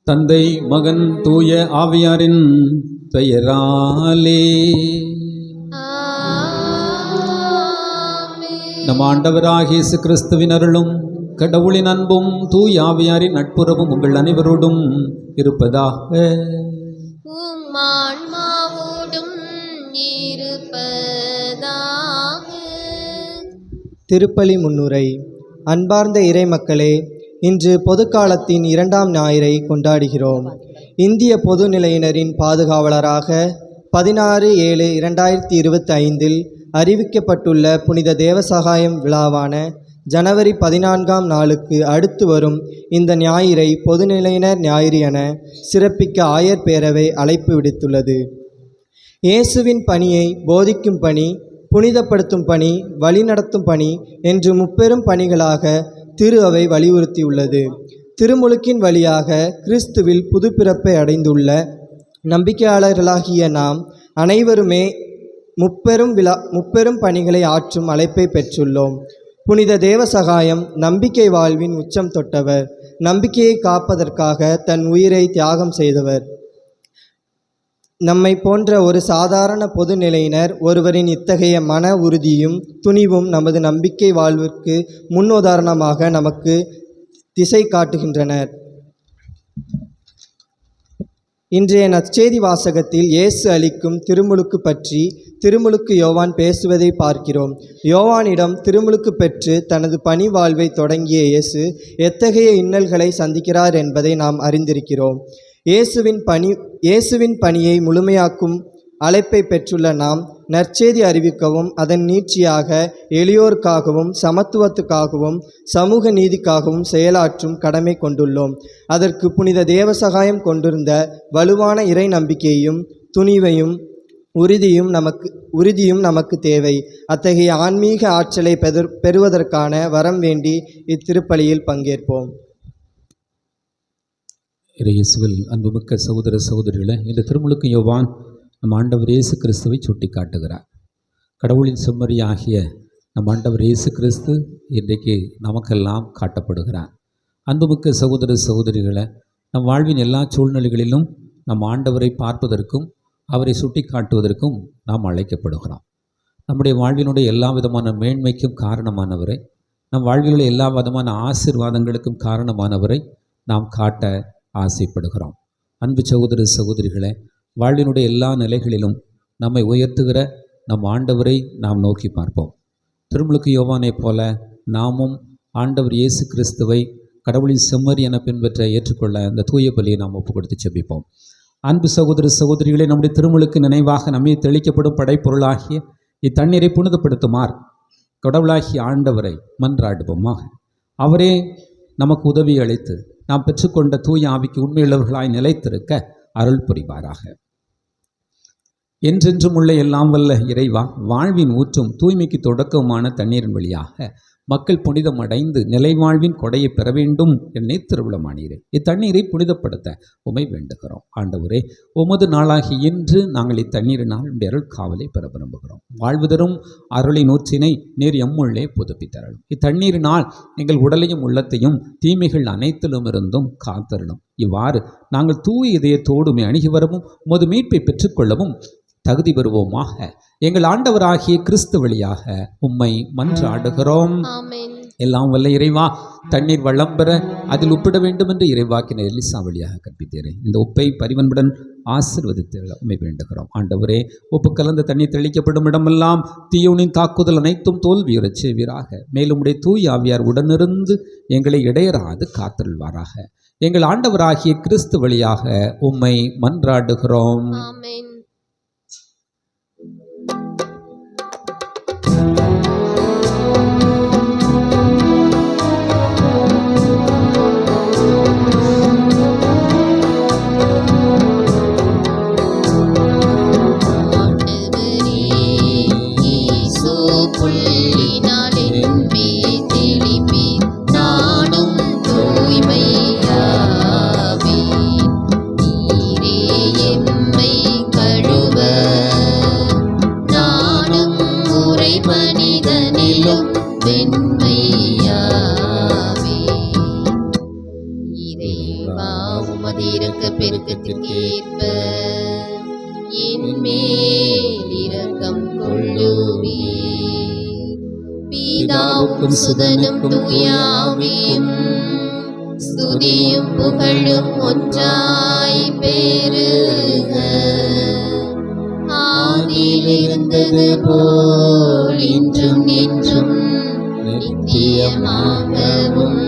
தந்தை மகன் தூய ஆவியாரின் பெயராலே. நம் ஆண்டவராகிய இயேசு கிறிஸ்துவின் அருளும் கடவுளின் அன்பும் தூய ஆவியாரின் நட்புறவும் உங்கள் அனைவரோடும் இருப்பதாக. திருப்பலி முன்னுரை. அன்பார்ந்த இறை மக்களே, இன்று பொதுக்காலத்தின் 2ஆம் ஞாயிறை கொண்டாடுகிறோம். இந்திய பொதுநிலையினரின் பாதுகாவலராக 16/7/2025 அறிவிக்கப்பட்டுள்ள புனித தேவசகாயம் விழாவான ஜனவரி 14ஆம் நாளுக்கு அடுத்து வரும் இந்த ஞாயிறை பொதுநிலையினர் ஞாயிறு என சிறப்பிக்க ஆயர் பேரவை அழைப்பு விடுத்துள்ளது. இயேசுவின் பணியை போதிக்கும் பணி, புனிதப்படுத்தும் பணி, வழிநடத்தும் பணி என்று முப்பெரும் பணிகளாக திரு அவை வலியுறுத்தியுள்ளது. திருமுழுக்கின் வழியாக கிறிஸ்துவில் புதுப்பிறப்பை அடைந்துள்ள நம்பிக்கையாளர்களாகிய நாம் அனைவருமே முப்பெரும் பணிகளை ஆற்றும் அழைப்பை பெற்றுள்ளோம். புனித தேவசகாயம் நம்பிக்கை வாழ்வின் உச்சம் தொட்டவர். நம்பிக்கையை காப்பதற்காக தன் உயிரை தியாகம் செய்தவர். நம்மை போன்ற ஒரு சாதாரண பொதுநிலையினர் ஒருவரின் இத்தகைய மன உறுதியும் துணிவும் நமது நம்பிக்கை வாழ்விற்கு முன்னுதாரணமாக நமக்கு திசை காட்டுகின்றனர். இன்றைய நற்செய்தி வாசகத்தில் இயேசு அளிக்கும் திருமுழுக்கு பற்றி திருமுழுக்கு யோவான் பேசுவதை பார்க்கிறோம். யோவானிடம் திருமுழுக்கு பெற்று தனது பணி வாழ்வை தொடங்கிய இயேசு எத்தகைய இன்னல்களை சந்திக்கிறார் என்பதை நாம் அறிந்திருக்கிறோம். இயேசுவின் பணியை முழுமையாக்கும் அழைப்பை பெற்றுள்ள நாம் நற்செய்தி அறிவிக்கவும் அதன் நீட்சியாக எளியோருக்காகவும் சமத்துவத்துக்காகவும் சமூக நீதிக்காகவும் செயலாற்றும் கடமை கொண்டுள்ளோம். அதற்கு புனித தேவசகாயம் கொண்டிருந்த வலுவான இறை நம்பிக்கையும் துணிவையும் உறுதியும் நமக்கு தேவை. அத்தகைய ஆன்மீக ஆற்றலை பெறுவதற்கான வரம் வேண்டி இத்திருப்பலியில் பங்கேற்போம். இயேசுவில் அன்புமிக்க சகோதர சகோதரிகளை, இந்த திருமுழுக்கு யோவான் நம் ஆண்டவர் இயேசு கிறிஸ்துவை சுட்டி காட்டுகிறார். கடவுளின் செம்மறியாகிய நம் ஆண்டவர் இயேசு கிறிஸ்து இன்றைக்கு நமக்கெல்லாம் காட்டப்படுகிறார். அன்புமிக்க சகோதர சகோதரிகளை, நம் வாழ்வின் எல்லா சூழ்நிலைகளிலும் நம் ஆண்டவரை பார்ப்பதற்கும் அவரை சுட்டி காட்டுவதற்கும் நாம் அழைக்கப்படுகிறோம். நம்முடைய வாழ்வினுடைய எல்லா விதமான மேன்மைக்கும் காரணமானவரை, நம் வாழ்விலுள்ள எல்லா விதமான ஆசீர்வாதங்களுக்கும் காரணமானவரை நாம் காட்ட ஆசைப்படுகிறோம். அன்பு சகோதர சகோதரிகளை, வாழ்வினுடைய எல்லா நிலைகளிலும் நம்மை உயர்த்துகிற நம் ஆண்டவரை நாம் நோக்கி பார்ப்போம். திருமுழுக்கு யோவானை போல நாமும் ஆண்டவர் இயேசு கிறிஸ்துவை கடவுளின் செம்மறி என பின்பற்ற ஏற்றுக்கொள்ள அந்த தூய பலியை நாம் ஒப்பு கொடுத்து செபிப்போம். அன்பு சகோதர சகோதரிகளை, நம்முடைய திருமுழுக்கு நினைவாக நம்மை தெளிக்கப்படும் படைப்பொருளாகிய இத்தண்ணீரை புனிதப்படுத்துமாறு கடவுளாகிய ஆண்டவரை மன்றாடுவோமாக. அவரே நமக்கு உதவி அளித்து நாம் பெற்றுக்கொண்ட தூய ஆவிக்கு உண்மையுள்ளவர்களாய் நிலைத்திருக்க அருள் புரிவாராக. என்றென்றும் உள்ள எல்லாம் வல்ல இறைவா, வாழ்வின் ஊற்றும் தூய்மைக்கு தொடக்கமான தண்ணீரின் வழியாக மக்கள் புனிதம் அடைந்து நிலைவாழ்வின் கொடையை பெற வேண்டும் என்னை திருவிழமானீரே. இத்தண்ணீரை புனிதப்படுத்த உமை வேண்டுகிறோம். ஆண்டவரே, உமது நாளாகி இன்று நாங்கள் இத்தண்ணீரினால் உடைய அருள் காவலை பெற விரும்புகிறோம். வாழ்வு தரும் அருளின் ஊற்றினை நீர் எம்முள்ளே புதுப்பித்தரலும். இத்தண்ணீரினால் எங்கள் உடலையும் உள்ளத்தையும் தீமைகள் அனைத்திலும் இருந்தும் காத்தரலும். இவ்வாறு நாங்கள் தூய இதயத்தோடுமே அணுகி வரவும் உமது மீட்பை பெற்றுக்கொள்ளவும் தகுதி பெறுவோமாக. எங்கள் ஆண்டவராகிய கிறிஸ்து வழியாக உம்மை மன்றாடுகிறோம். எல்லாம் வல்ல இறைவா, தண்ணீர் வளம் பெற அதில் உப்பிட வேண்டும் என்று இறைவாக்கினர் எலிசா வழியாக கற்பித்தேன். இந்த உப்பை பரிவன்புடன் ஆசீர்வதித்து உம்மை வேண்டுகிறோம். ஆண்டவரே, உப்பு கலந்த தண்ணீர் தெளிக்கப்படும் இடமெல்லாம் தீயோனின் தாக்குதல் அனைத்தும் தோல்வியுறச் செய்வீராக. மேலும் உடைய தூய ஆவியார் உடனிருந்து எங்களை இடையராது காத்தருள்வாராக. எங்கள் ஆண்டவராகிய கிறிஸ்து வழியாக உம்மை மன்றாடுகிறோம். தூய்மையாவே நீரே எம்மை மேல் இரக்கம் கொள்ளுவே. பிதாவுக்கும் சுதனும் தூய ஆவியும் ஸ்துதியும் புகழும் ஒன்றாய் பெருக. ஆதியில் இருந்தது போல் இன்றும் என்றும் நித்தியமாகவும்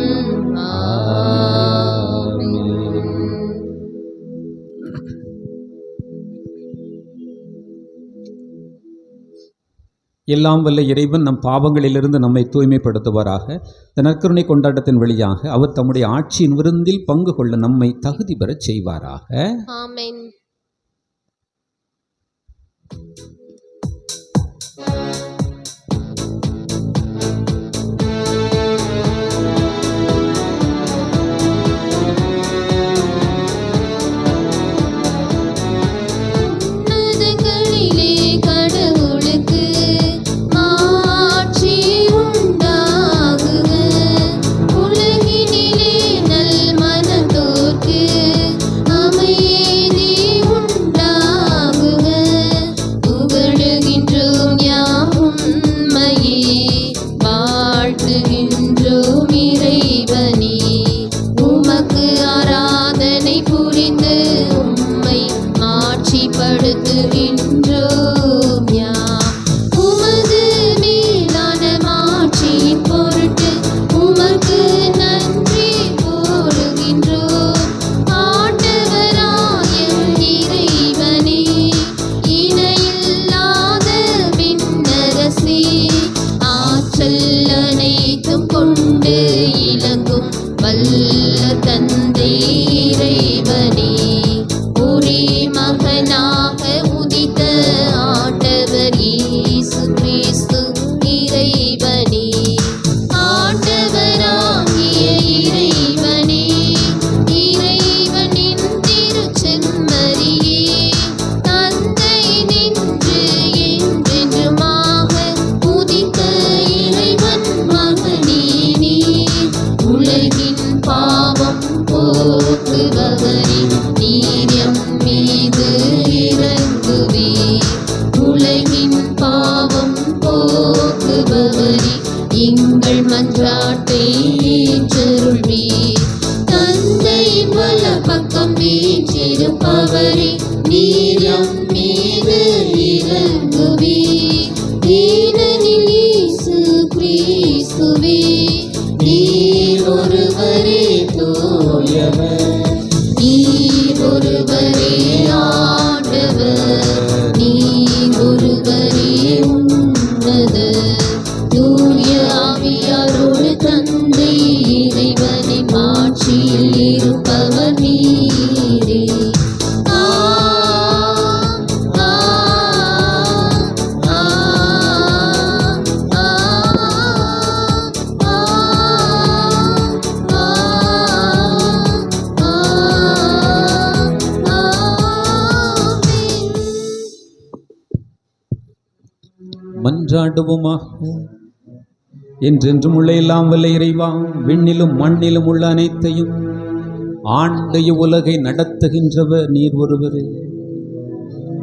ஆமென். எல்லாம் வல்ல இறைவன் நம் பாவங்களிலிருந்து நம்மை தூய்மைப்படுத்துவாராக. இந்த நற்கருணை கொண்டாட்டத்தின் வழியாக அவர் தம்முடைய ஆட்சியின் விருந்தில் பங்கு கொள்ள நம்மை தகுதி பெறச் செய்வாராக. ஆமென். உன்னதங்களிலே கடவுளுக்கு மாட்சி உண்டாகுக. உலகினிலே நல்மனத்தோர்க்கு அமைதி உண்டாகுக. புகழுகின்றோம் யாம் உம்மையே, வாழ்த்துகின்றோம் இறைவனே. உமக்கு ஆராதனை புரிந்து உம்மை மாட்சிப்படுத்துகின்றோம் யாம். உமது மேலான மாட்சியின் பொருட்டு உமக்கு நன்றி கூறுகின்றோம். ஆண்டவராய இறைவனே, இணையில்லாத விண்ணரசே, ஆற்றல் அனைத்தும் கொண்டு இலங்கும் வல்ல தந்தை இறைவனே, ஒரே மகனாக உதித்த ஆண்டவர் இயேசு கிறிஸ்து இறைவனே. ஆண்டவராகிய இறைவனே, இறைவனின் திருச்செம்மறியே, தந்தை நின்று என்றென்றுமாக உதித்த இறைவன் மகனே நீர். உலகின் பாவம் போக்குபவரே, நீர் எம் மீது இறங்குவீர். உலகின் பாவம் போக்குபவரே, எங்கள் மன்றாட்டை ஏற்றருள்வீர். தந்தையின் வலப்பக்கம் வீற்றிருப்பவரே, நீர் எம் மீது இறங்குவீர். ஏனெனில் இயேசு கிறிஸ்துவே, நீர் ஒருவரே தூயவர், நீர் ஒருவரே ஆண்டவர், நீர் ஒருவரே உன்னதர். தூய ஆவியாரோடு தந்தை இறைவனின் மாட்சியில் இருப்பவர் நீரே. மன்றாடுவோமாக. என்றென்றும் உள்ள எல்லாம் வல்ல இறைவா, விண்ணிலும் மண்ணிலும் உள்ள அனைத்தையும் ஆண்டு உலகை நடத்துகின்றவர் நீர் ஒருவரே.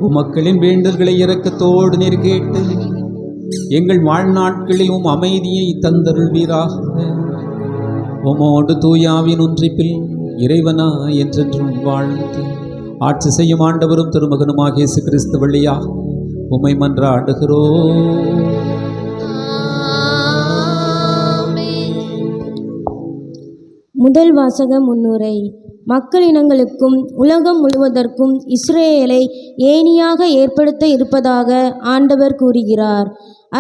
உமக்களின் வேண்டல்களை இரக்கத்தோடு நீர் கேட்டு எங்கள் வாழ்நாட்களில் உம் அமைதியை தந்தருள்வீராக. உமோடு தூயாவின் ஒன்றிப்பில் இறைவனா என்றென்றும் வாழ்ந்து ஆட்சி செய்யும் ஆண்டவரும் திருமகனுமாக இயேசு கிறிஸ்து வழியாக உம்மை மன்றாடுகிறோம். முதல் வாசக முன்னுரை. மக்கள் இனங்களுக்கும் உலகம் முழுவதற்கும் இஸ்ரேலை ஏணியாக ஏற்படுத்த இருப்பதாக ஆண்டவர் கூறுகிறார்.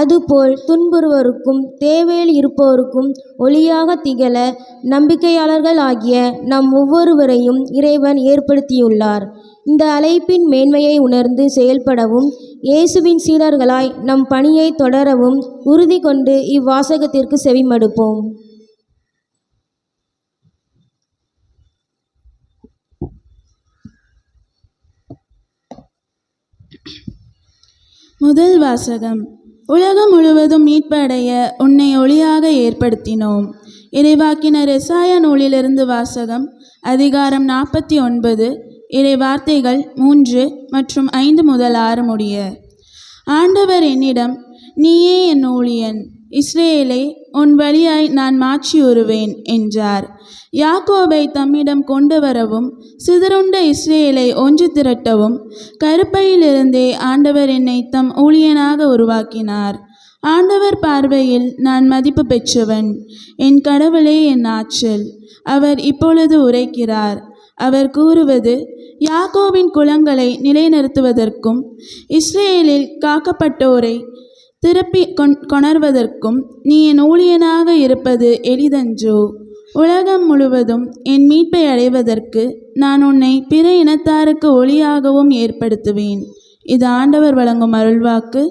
அதுபோல் துன்புறுவோருக்கும் தேவையில் இருப்போருக்கும் ஒளியாக திகழ நம்பிக்கையாளர்கள் ஆகிய நம் ஒவ்வொருவரையும் இறைவன் ஏற்படுத்தியுள்ளார். இந்த அழைப்பின் மேன்மையை உணர்ந்து செயல்படவும் இயேசுவின் சீடர்களாய் நம் பணியை தொடரவும் உறுதி கொண்டு இவ்வாசகத்திற்கு செவிமடுப்போம். முதல் வாசகம். உலகம் முழுவதும் மீட்படைய உன்னை ஒளியாக ஏற்படுத்தினோம். இறைவாக்கினர் எசாயா நூலிலிருந்து வாசகம். அதிகாரம் 49 இறை வார்த்தைகள் 3 மற்றும் 5 முதல் 6 முடிய. ஆண்டவர் என்னிடம், நீயே என் ஊழியன், இஸ்ரேலே உன் வழியாய் நான் மாற்றியுறுவேன் என்றார். யாக்கோபை தம்மிடம் கொண்டு வரவும் சிதறுண்ட இஸ்ரேலை ஒன்று திரட்டவும் கருப்பையிலிருந்தே ஆண்டவர் என்னை தம் ஊழியனாக உருவாக்கினார். ஆண்டவர் பார்வையில் நான் மதிப்பு பெற்றவன். என் கடவுளே என் ஆற்றல். அவர் இப்பொழுது உரைக்கிறார். அவர் கூறுவது, யாக்கோபின் குலங்களை நிலைநிறுத்துவதற்கும் இஸ்ரேலில் காக்கப்பட்டோரை திருப்பி கொணர்வதற்கும் நீ என் ஊழியனாக இருப்பது எளிதன்றோ? உலகம் முழுவதும் என் மீட்பை அடைவதற்கு நான் உன்னை பிற இனத்தாருக்கு ஒளியாகவும் ஏற்படுத்துவேன். இது ஆண்டவர் வழங்கும் அருள்வாக்கு.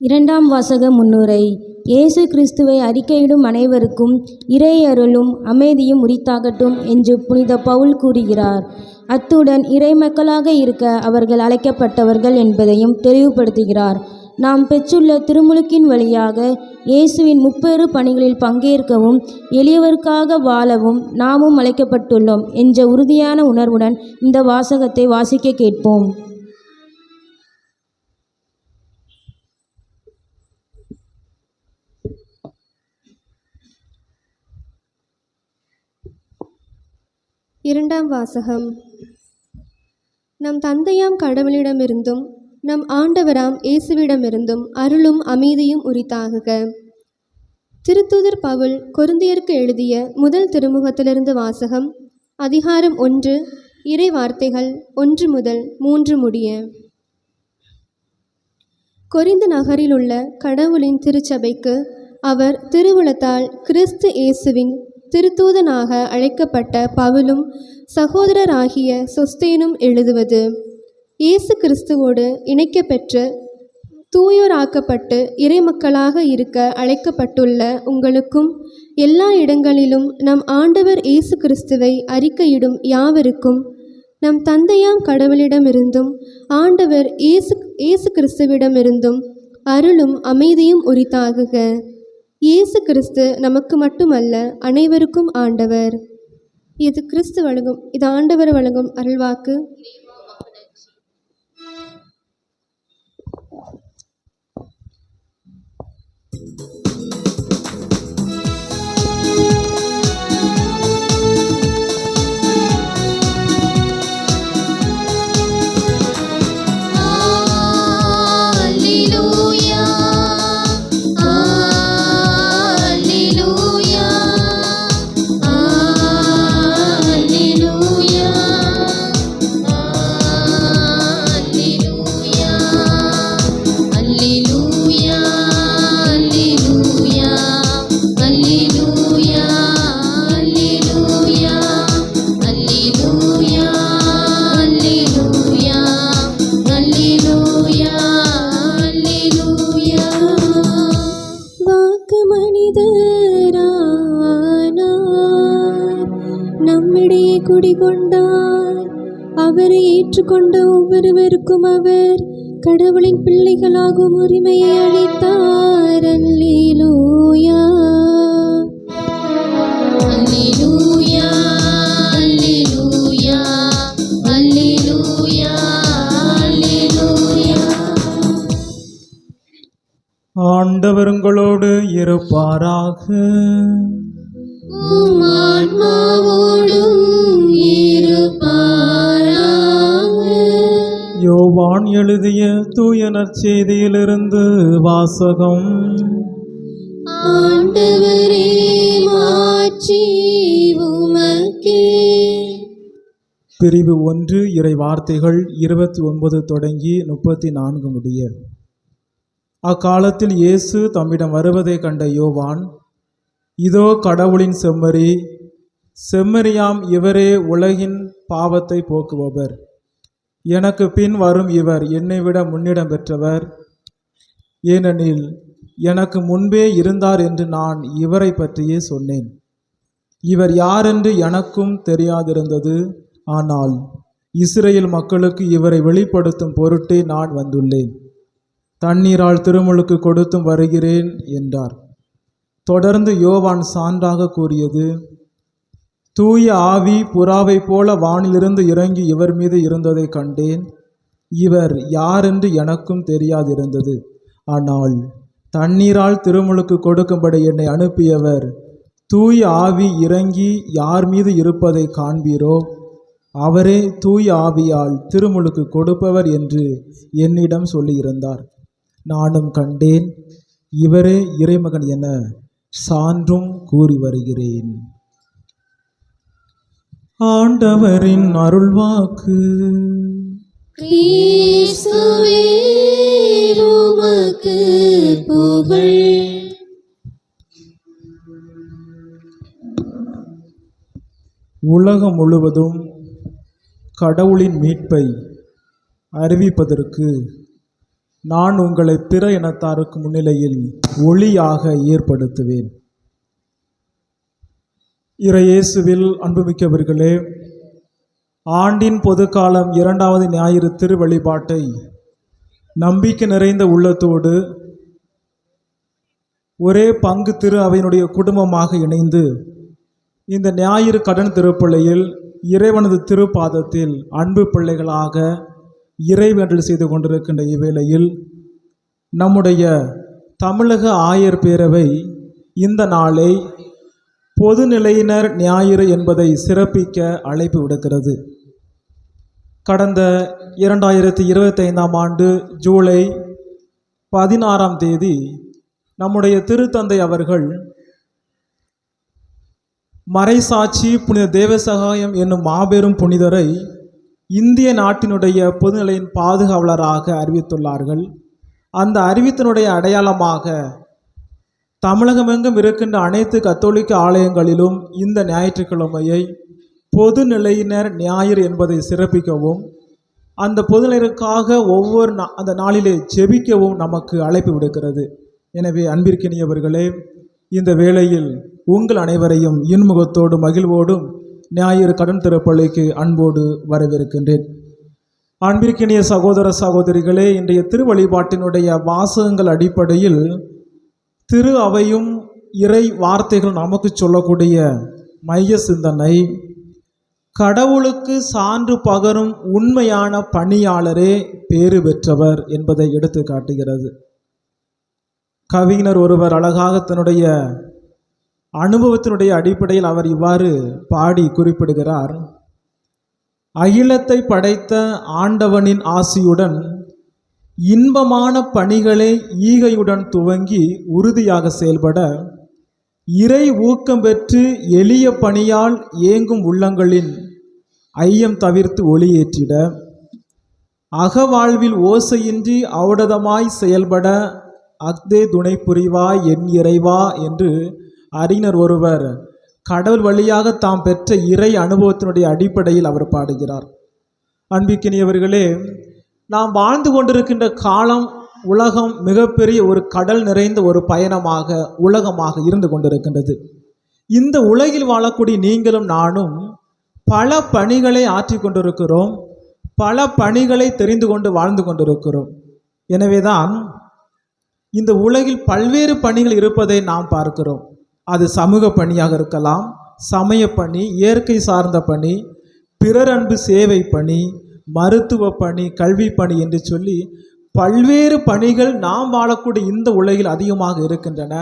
இரண்டாம் வாசக முன்னுரை. இயேசு கிறிஸ்துவை அறிக்கையிடும் அனைவருக்கும் இறை அருளும் அமைதியும் உரித்தாகட்டும் என்று புனித பவுல் கூறுகிறார். அத்துடன் இறைமக்களாக இருக்க அவர்கள் அழைக்கப்பட்டவர்கள் என்பதையும் தெளிவுபடுத்துகிறார். நாம் பெற்றுள்ள திருமுழுக்கின் வழியாக இயேசுவின் முப்பெரு பணிகளில் பங்கேற்கவும் எளியவருக்காக வாழவும் நாமும் அழைக்கப்பட்டுள்ளோம் என்ற உறுதியான உணர்வுடன் இந்த வாசகத்தை வாசிக்க கேட்போம். இரண்டாம் வாசகம். நம் தந்தையாம் கடவுளிடமிருந்தும் நம் ஆண்டவராம் இயேசுவிடமிருந்தும் அருளும் அமைதியும் உரித்தாகுக. திருத்தூதர் பவுல் கொரிந்தியருக்கு எழுதிய முதல் திருமுகத்திலிருந்து வாசகம். அதிகாரம் 1, இறை வார்த்தைகள் 1 முதல் 3 முடிய. கொரிந்து நகரில் உள்ள கடவுளின் திருச்சபைக்கு அவர் திருவுளத்தால் கிறிஸ்து இயேசுவின் திருத்தூதனாக அழைக்கப்பட்ட பவுலும் சகோதரராகிய சொஸ்தேனும் எழுதுவது. இயேசு கிறிஸ்துவோடு இணைக்கப்பெற்று தூயோராக்கப்பட்டு இறைமக்களாக இருக்க அழைக்கப்பட்டுள்ள உங்களுக்கும் எல்லா இடங்களிலும் நம் ஆண்டவர் இயேசு கிறிஸ்துவை அறிக்கையிடும் யாவருக்கும் நம் தந்தையாம் கடவுளிடமிருந்தும் ஆண்டவர் இயேசு கிறிஸ்துவிடமிருந்தும் அருளும் அமைதியும் உரித்தாகுக. இயேசு கிறிஸ்து நமக்கு மட்டுமல்ல, அனைவருக்கும் ஆண்டவர். இது ஆண்டவர் வழங்கும் அருள்வாக்கு. நம்மிடையே குடிகொண்டார். அவரை ஏற்றுக்கொண்ட ஒவ்வொருவருக்கும் அவர் கடவுளின் பிள்ளைகளாகும் உரிமையை அளித்தார். அல்லேலூயா, அல்லேலூயா, அல்லேலூயா, அல்லேலூயா, அல்லேலூயா. ஆண்டவர் உங்களோடு இருப்பாராக. உம் ஆன்மாவோடும் இருப்பாராக. யோவான் எழுதிய தூய நற்செய்தியிலிருந்து வாசகம். ஆண்டவரே, மாட்சி உமக்கே. பிரிவு 1 இறை வார்த்தைகள் 29 தொடங்கி 34 முடிய. அக்காலத்தில் இயேசு தம்மிடம் வருவதை கண்ட யோவான், இதோ கடவுளின் செம்மறி, செம்மறியாம் இவரே உலகின் பாவத்தை போக்குபவர். எனக்கு பின் வரும் இவர் என்னை விட முன்னிடம் பெற்றவர், ஏனெனில் எனக்கு முன்பே இருந்தார் என்று நான் இவரை பற்றியே சொன்னேன். இவர் யாரென்று எனக்கும் தெரியாதிருந்தது, ஆனால் இஸ்ரேல் மக்களுக்கு இவரை வெளிப்படுத்தும் பொருட்டே நான் வந்துள்ளேன். தண்ணீரால் திருமுழுக்கு கொடுத்தும் வருகிறேன் என்றார். தொடர்ந்து யோவான் சான்றாக கூறியது, தூய ஆவி புறாவை போல வானிலிருந்து இறங்கி இவர் மீது இருந்ததை கண்டேன். இவர் யாரென்று எனக்கும் தெரியாதிருந்தது, ஆனால் தண்ணீரால் திருமுழுக்கு கொடுக்கும்படி என்னை அனுப்பியவர், தூய ஆவி இறங்கி யார் மீது இருப்பதை காண்பீரோ அவரே தூய ஆவியால் திருமுழுக்கு கொடுப்பவர் என்று என்னிடம் சொல்லியிருந்தார். நானும் கண்டேன், இவரே இறைமகன் என சான்றும் கூறி வருகிறேன். ஆண்டவரின் அருள்வாக்கு. கிறிஸ்துவே உமக்கு புகழ். உலகம் முழுவதும் கடவுளின் மீட்பை அறிவிப்பதற்கு நான் உங்களை பிற இனத்தாருக்கு முன்னிலையில் ஒளியாக ஏற்படுத்துவேன். இறையேசுவில் அன்புமிக்கவர்களே, ஆண்டின் பொதுக்காலம் 2வது ஞாயிறு திருவழிபாட்டை நம்பிக்கை நிறைந்த உள்ளத்தோடு ஒரே பங்கு திரு அவையினுடைய குடும்பமாக இணைந்து இந்த ஞாயிறு கடன் திருப்பலியில் இறைவனது திருப்பாதத்தில் அன்பு பிள்ளைகளாக இறைவேண்டல் செய்து கொண்டிருக்கின்ற இவ்வேளையில் நம்முடைய தமிழக ஆயர் பேரவை இந்த நாளை பொதுநிலையினர் ஞாயிறு என்பதை சிறப்பிக்க அழைப்பு விடுக்கிறது. கடந்த 2025ஆம் ஆண்டு ஜூலை 16ஆம் தேதி நம்முடைய திருத்தந்தை அவர்கள் மறைசாட்சி புனித தேவசகாயம் என்னும் மாபெரும் புனிதரை இந்திய நாட்டினுடைய பொதுநிலையின் பாதுகாவலராக அறிவித்துள்ளார்கள். அந்த அறிவித்தினுடைய அடையாளமாக தமிழகமெங்கும் இருக்கின்ற அனைத்து கத்தோலிக்க ஆலயங்களிலும் இந்த ஞாயிற்றுக்கிழமையை பொதுநிலையினர் ஞாயிறு என்பதை சிறப்பிக்கவும் அந்த பொதுநிலையருக்காக ஒவ்வொரு அந்த நாளிலே ஜெபிக்கவும் நமக்கு அழைப்பு விடுக்கிறது. எனவே அன்பிற்கினியவர்களே, இந்த வேளையில் உங்கள் அனைவரையும் இன்முகத்தோடு மகிழ்வோடும் ஞாயிறு கடன் திருப்பலிக்கு அன்போடு வரவேற்கின்றேன். அன்பிற்கினிய சகோதர சகோதரிகளே, இன்றைய திரு வழிபாட்டினுடைய வாசகங்கள் அடிப்படையில் திரு அவையும் இறை வார்த்தைகள் நமக்கு சொல்லக்கூடிய மைய சிந்தனை கடவுளுக்கு சான்று பகரும் உண்மையான பணியாளரே பேறு பெற்றவர் என்பதை எடுத்து காட்டுகிறது. கவிஞர் ஒருவர் அழகாக தன்னுடைய அனுபவத்தினுடைய அடிப்படையில் அவர் இவ்வாறு பாடி குறிப்பிடுகிறார். அகிலத்தை படைத்த ஆண்டவனின் ஆசியுடன் இன்பமான பணிகளை ஈகையுடன் துவங்கி உறுதியாக செயல்பட இறை ஊக்கம் பெற்று எளிய பணியால் ஏங்கும் உள்ளங்களின் ஐயம் தவிர்த்து ஒளியேற்றிட அகவாழ்வில் ஓசையின்றி ஔடதமாய் செயல்பட அக்தே துணை புரிவாய் என் இறைவா என்று அறிஞர் ஒருவர் கடவுள் வழியாக தாம் பெற்ற இறை அனுபவத்தினுடைய அடிப்படையில் அவர் பாடுகிறார். அன்பிக்கினியவர்களே, நாம் வாழ்ந்து கொண்டிருக்கின்ற காலம் உலகம் மிகப்பெரிய ஒரு கடல் நிறைந்த ஒரு பயணமாக உலகமாக இருந்து கொண்டிருக்கின்றது. இந்த உலகில் வாழக்கூடிய நீங்களும் நானும் பல பணிகளை ஆற்றி கொண்டிருக்கிறோம், பல பணிகளை தெரிந்து கொண்டு வாழ்ந்து கொண்டிருக்கிறோம். எனவேதான் இந்த உலகில் பல்வேறு பணிகள் இருப்பதை நாம் பார்க்கிறோம். அது சமூக பணியாக இருக்கலாம், சமய பணி, இயற்கை சார்ந்த பணி, பிறர் அன்பு சேவை பணி, மருத்துவ பணி, கல்வி பணி என்று சொல்லி பல்வேறு பணிகள் நாம் வாழக்கூடிய இந்த உலகில் அதிகமாக இருக்கின்றன.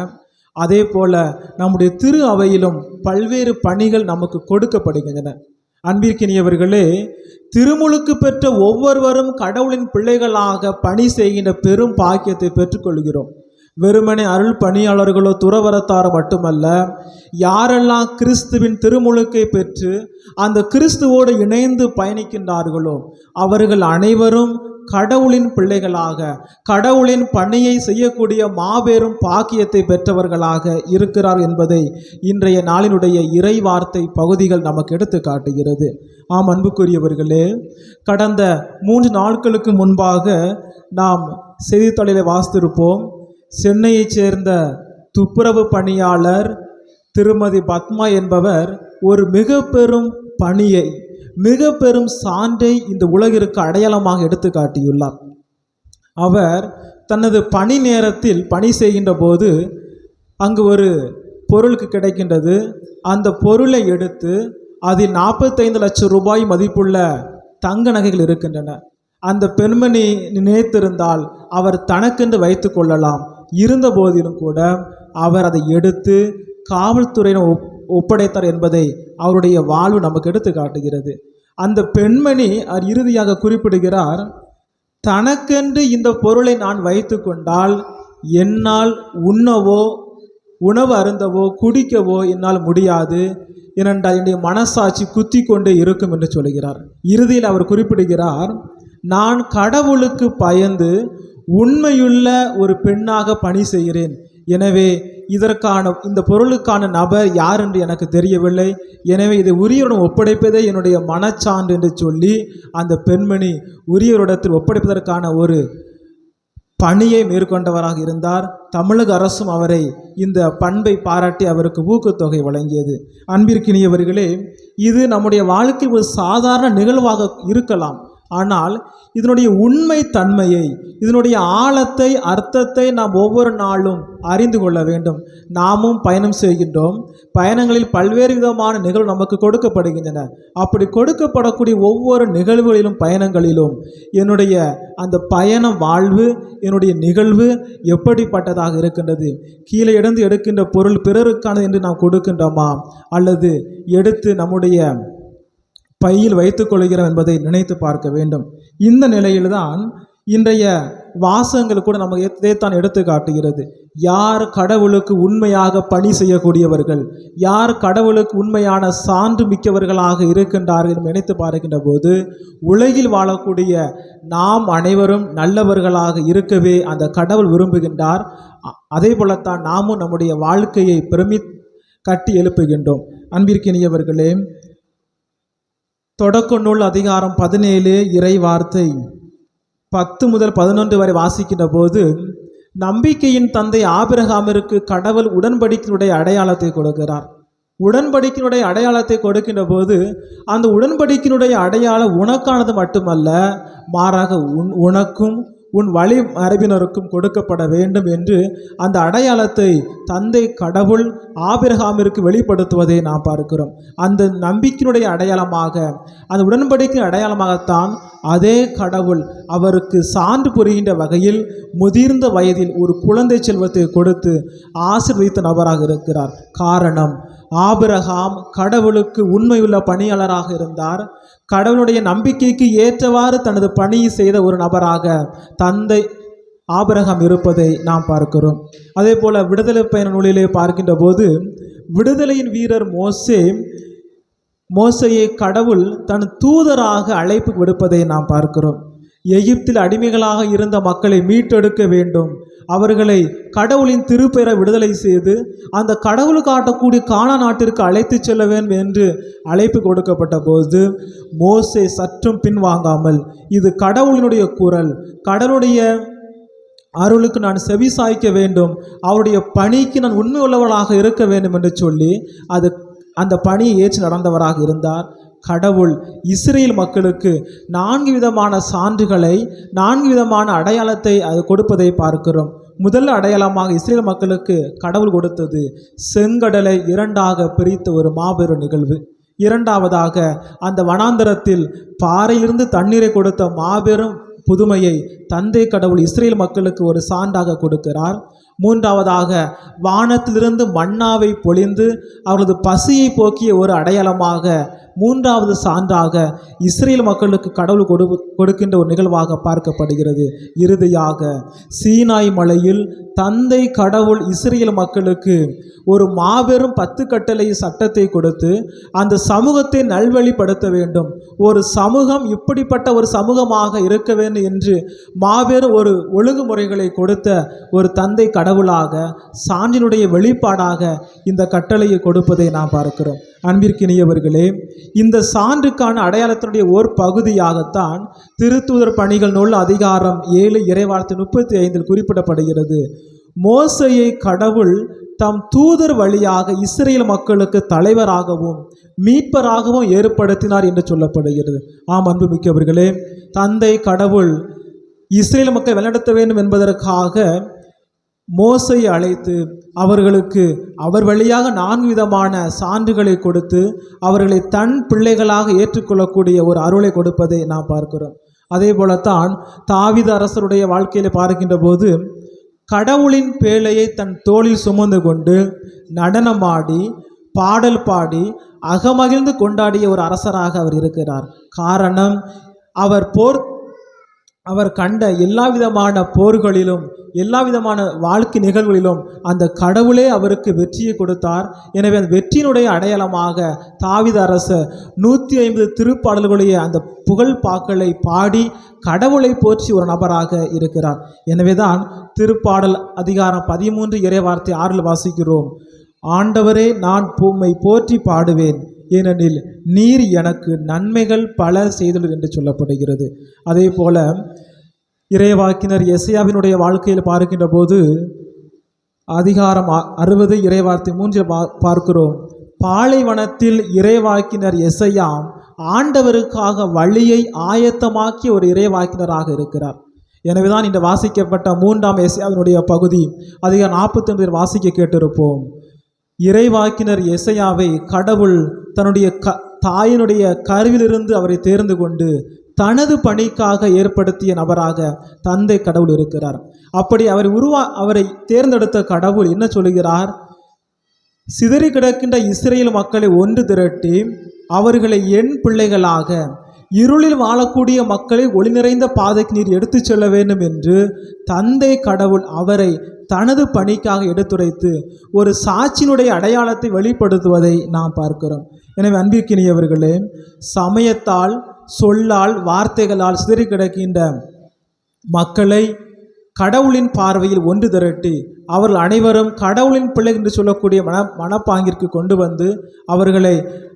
அதே போல நம்முடைய திரு அவையிலும் பல்வேறு பணிகள் நமக்கு கொடுக்கப்படுகின்றன. அன்பிற்கினியவர்களே, திருமுழுக்கு பெற்ற ஒவ்வொருவரும் கடவுளின் பிள்ளைகளாக பணி செய்கின்ற பெரும் பாக்கியத்தை பெற்றுக்கொள்கிறோம். வெறுமனே அருள் பணியாளர்களோ துறவரத்தாரோ மட்டுமல்ல, யாரெல்லாம் கிறிஸ்துவின் திருமுழுக்கை பெற்று அந்த கிறிஸ்துவோடு இணைந்து பயணிக்கின்றார்களோ அவர்கள் அனைவரும் கடவுளின் பிள்ளைகளாக கடவுளின் பணியை செய்யக்கூடிய மாபெரும் பாக்கியத்தை பெற்றவர்களாக இருக்கிறார் என்பதை இன்றைய நாளினுடைய இறை வார்த்தை பகுதிகள் நமக்கு எடுத்து காட்டுகிறது. ஆம் அன்புக்குரியவர்களே, கடந்த 3 நாட்களுக்கு முன்பாக நாம் செய்தித்தாளிலே வாசித்திருப்போம். சென்னையைச் சேர்ந்த துப்புரவு பணியாளர் திருமதி பத்மா என்பவர் ஒரு மிக பெரும் பணியை, மிக பெரும் சான்றை இந்த உலகிற்கு அடையாளமாக எடுத்து காட்டியுள்ளார். அவர் தனது பணி நேரத்தில் பணி செய்கின்ற போது அங்கு ஒரு பொருளுக்கு கிடைக்கின்றது. அந்த பொருளை எடுத்து அதில் 45 லட்சம் ரூபாய் மதிப்புள்ள தங்க நகைகள் இருக்கின்றன. அந்த பெண்மணி நினைத்திருந்தால் அவர் தனக்கென்று வைத்து கொள்ளலாம். இருந்த போதிலும் கூட அவர் அதை எடுத்து காவல்துறையினர் ஒப்படைத்தார் என்பதை அவருடைய வாழ்வு நமக்கு எடுத்து காட்டுகிறது. அந்த பெண்மணி அவர் இறுதியாக குறிப்பிடுகிறார், தனக்கென்று இந்த பொருளை நான் வைத்து கொண்டால் என்னால் உண்ணவோ உணவு அருந்தவோ குடிக்கவோ என்னால் முடியாது, ஏனென்றால் என்னுடைய மனசாட்சி குத்தி கொண்டே இருக்கும் என்று சொல்கிறார். இறுதியில் அவர் குறிப்பிடுகிறார், நான் கடவுளுக்கு பயந்து உண்மையுள்ள ஒரு பெண்ணாக பணி செய்கிறேன். எனவே இந்த பொருளுக்கான நபர் யார் என்று எனக்கு தெரியவில்லை. எனவே இதை உரியவரிடம் ஒப்படைப்பதே என்னுடைய மனச்சான்று என்று சொல்லி அந்த பெண்மணி உரியவரிடத்தில் ஒப்படைப்பதற்கான ஒரு பணியை மேற்கொண்டவராக இருந்தார். தமிழக அரசும் அவரை இந்த பண்பை பாராட்டி அவருக்கு ஊக்கத்தொகை வழங்கியது. அன்பிற்கினியவர்களே, இது நம்முடைய வாழ்க்கையில் ஒரு சாதாரண நிகழ்வாக இருக்கலாம். ஆனால் இதனுடைய உண்மை தன்மையை, இதனுடைய ஆழத்தை, அர்த்தத்தை நாம் ஒவ்வொரு நாளும் அறிந்து கொள்ள வேண்டும். நாமும் பயணம் செய்கின்றோம். பயணங்களில் பல்வேறு விதமான நிகழ்வு நமக்கு கொடுக்கப்படுகின்றன. அப்படி கொடுக்கப்படக்கூடிய ஒவ்வொரு நிகழ்வுகளிலும், பயணங்களிலும் என்னுடைய அந்த பயணம் வாழ்வு, என்னுடைய நிகழ்வு எப்படிப்பட்டதாக இருக்கின்றது? கீழே இடந்து எடுக்கின்ற பொருள் பிறருக்கானது என்று நாம் கொடுக்கின்றோமா, அல்லது எடுத்து நம்முடைய பையில் வைத்துக் கொள்கிறோம் என்பதை நினைத்து பார்க்க வேண்டும். இந்த நிலையில்தான் இன்றைய வாசகங்கள் கூட நமக்கு இதைத்தான் எடுத்து காட்டுகிறது. யார் கடவுளுக்கு உண்மையாக பணி செய்யக்கூடியவர்கள், யார் கடவுளுக்கு உண்மையான சான்று மிக்கவர்களாக இருக்கின்றார்கள் நினைத்து பார்க்கின்ற போது, உலகில் வாழக்கூடிய நாம் அனைவரும் நல்லவர்களாக இருக்கவே அந்த கடவுள் விரும்புகின்றார். அதே போலத்தான் நாமும் நம்முடைய வாழ்க்கையை கட்டி எழுப்புகின்றோம். அன்பிற்கினியவர்களே, தொடக்க நூல் அதிகாரம் 17 இறை வார்த்தை 10 முதல் 11 வரை வாசிக்கின்ற போது, நம்பிக்கையின் தந்தை ஆபிரகாமிற்கு கடவுள் உடன்படிக்கையுடைய அடையாளத்தை கொடுக்கிறார். உடன்படிக்கையுடைய அடையாளத்தை கொடுக்கின்ற போது, அந்த உடன்படிக்கையுடைய அடையாளம் உனக்கானது மட்டுமல்ல, மாறாக உனக்கும் உன் வழி மரபினருக்கும் கொடுக்கப்பட வேண்டும் என்று அந்த அடையாளத்தை தந்தை கடவுள் ஆபிரகாமிற்கு வெளிப்படுத்துவதை நாம் பார்க்கிறோம். அந்த நம்பிக்கையினுடைய அடையாளமாக, அந்த உடன்படிக்கை அடையாளமாகத்தான் அதே கடவுள் அவருக்கு சான்று புரிகின்ற வகையில் முதிர்ந்த வயதில் ஒரு குழந்தை செல்வத்தை கொடுத்து ஆசீர்வதித்த நபராக இருக்கிறார். காரணம், ஆபிரகாம் கடவுளுக்கு உண்மையுள்ள பணியாளராக இருந்தார். கடவுளுடைய நம்பிக்கைக்கு ஏற்றவாறு தனது பணியை செய்த ஒரு நபராக தந்தை ஆபிரகாம் இருப்பதை நாம் பார்க்கிறோம். அதே போல விடுதலை பயண நூலிலே பார்க்கின்ற போது, விடுதலையின் வீரர் மோசையை கடவுள் தன் தூதராக அழைப்பு விடுப்பதை நாம் பார்க்கிறோம். எகிப்தில் அடிமைகளாக இருந்த மக்களை மீட்டெடுக்க வேண்டும், அவர்களை கடவுளின் திருப்பெயரை விடுதலை செய்து அந்த கடவுள் காட்டக்கூடிய கானான் நாட்டிற்கு அழைத்து செல்ல வேண்டும் என்று அழைப்பு கொடுக்கப்பட்ட போது, மோசே சற்றும் பின்வாங்காமல், இது கடவுளினுடைய குரல், கடவுளுடைய அருளுக்கு நான் செவி சாய்க்க வேண்டும், அவருடைய பணிக்கு நான் உண்மை உள்ளவர்களாக இருக்க வேண்டும் என்று சொல்லி அந்த பணியை ஏற்று நடந்தவராக இருந்தார். கடவுள் இஸ்ரேல் மக்களுக்கு 4 விதமான சான்றுகளை, 4 விதமான அடையாளத்தை அது கொடுப்பதை பார்க்கிறோம். முதல் அடையாளமாக இஸ்ரேல் மக்களுக்கு கடவுள் கொடுத்தது செங்கடலை 2ஆக பிரித்த ஒரு மாபெரும் நிகழ்வு. இரண்டாவதாக அந்த வனாந்தரத்தில் பாறையிலிருந்து தண்ணீரை கொடுத்த மாபெரும் புதுமையை தந்தை கடவுள் இஸ்ரேல் மக்களுக்கு ஒரு சான்றாக கொடுக்கிறார். மூன்றாவதாக வானத்திலிருந்து மன்னாவை பொழிந்து அவரது பசியை போக்கிய ஒரு அடையாளமாக, மூன்றாவது சான்றாக இஸ்ரேல் மக்களுக்கு கடவுள் கொடுக்கின்ற ஒரு நிகழ்வாக பார்க்கப்படுகிறது. இறுதியாக சீனாய் மலையில் தந்தை கடவுள் இஸ்ரேல் மக்களுக்கு ஒரு மாபெரும் 10 கட்டளை சட்டத்தை கொடுத்து அந்த சமூகத்தை நல்வழிப்படுத்த வேண்டும், ஒரு சமூகம் இப்படிப்பட்ட ஒரு சமூகமாக இருக்க வேண்டும் என்று மாபெரும் ஒரு ஒழுங்குமுறைகளை கொடுத்த ஒரு தந்தை கடவுளாக, சான்றினுடைய வெளிப்பாடாக இந்த கட்டளையை கொடுப்பதை நாம் பார்க்கிறோம். அன்பிற்கினியவர்களே, இந்த சான்றுக்கான அடையாளத்தினுடைய ஓர் பகுதியாகத்தான் திருத்தூதர் பணிகள் நூல் அதிகாரம் 7 இறைவார்த்தை 35 குறிப்பிடப்படுகிறது. மோசையை கடவுள் தம் தூதர் வழியாக இஸ்ரேல் மக்களுக்கு தலைவராகவும் மீட்பராகவும் ஏற்படுத்தினார் என்று சொல்லப்படுகிறது. ஆம் அன்புமிக்கவர்களே, தந்தை கடவுள் இஸ்ரேல் மக்கள் வழிநடத்த வேண்டும் என்பதற்காக மோசையை அழைத்து அவர்களுக்கு அவர் வழியாக 4 விதமான சான்றுகளை கொடுத்து அவர்களை தன் பிள்ளைகளாக ஏற்றுக்கொள்ளக்கூடிய ஒரு அருளை கொடுப்பதை நாம் பார்க்கிறோம். அதே போலத்தான் தாவீது அரசருடைய வாழ்க்கையில் பார்க்கின்ற போது, கடவுளின் பேழையை தன் தோளில் சுமந்து கொண்டு நடனமாடி பாடல் பாடி அகமகிழ்ந்து கொண்டாடிய ஒரு அரசராக அவர் இருக்கிறார். காரணம், அவர் கண்ட எல்லா விதமான போர்களிலும், எல்லா விதமான வாழ்க்கை நிகழ்வுகளிலும் அந்த கடவுளே அவருக்கு வெற்றியை கொடுத்தார். எனவே அந்த வெற்றியினுடைய அடையாளமாக தாவீது அரசர் 150 திருப்பாடல்களுடைய அந்த புகழ் பாக்களை பாடி கடவுளை போற்றி ஒரு நபராக இருக்கிறார். எனவேதான் திருப்பாடல் அதிகாரம் 13 இறைவார்த்தை 6 வாசிக்கிறோம், ஆண்டவரே நான் உம்மை போற்றி பாடுவேன், ஏனெனில் நீர் எனக்கு நன்மைகள் பல செய்துள்ளீர் என்று சொல்லப்படுகிறது. அதே போல இறைவாக்கினர் எசையாவினுடைய வாழ்க்கையில் பார்க்கின்ற போது அதிகாரம் 60 இறைவார்த்தை 3 பார்க்கிறோம், பாலைவனத்தில் இறைவாக்கினர் எசையா ஆண்டவருக்காக வழியை ஆயத்தமாக்கிய ஒரு இறைவாக்கினராக இருக்கிறார். எனவேதான் இந்த வாசிக்கப்பட்ட 3ஆம் எசையாவினுடைய பகுதி அதிகாரம் 49 வாசிக்க கேட்டிருப்போம். இறைவாக்கினர் எசையாவை கடவுள் தன்னுடைய தாயினுடைய கருவிலிருந்து அவரை தேர்ந்து கொண்டு தனது பணிக்காக ஏற்படுத்திய நபராக தந்தை கடவுள் இருக்கிறார். அப்படி அவரை தேர்ந்தெடுத்த கடவுள் என்ன சொல்கிறார்? சிதறி கிடக்கின்ற இஸ்ரேல் மக்களை ஒன்று திரட்டி அவர்களை என் பிள்ளைகளாக, இருளில் வாழக்கூடிய மக்களை ஒளி நிறைந்த பாதைக்கு நீர் எடுத்து செல்ல வேண்டும் என்று தந்தை கடவுள் அவரை தனது பணிக்காக எடுத்துரைத்து ஒரு சாட்சியினுடைய அடையாளத்தை வெளிப்படுத்துவதை நாம் பார்க்கிறோம். எனவே அன்பிற்கினியவர்களே, சமயத்தால், சொல்லால், வார்த்தைகளால் சிதறி கிடக்கின்ற மக்களை கடவுளின் பார்வையில் ஒன்று திரட்டி அவர்கள் அனைவரும் கடவுளின் பிள்ளை என்று சொல்லக்கூடிய மனப்பாங்கிற்கு கொண்டு வந்து அவர்களை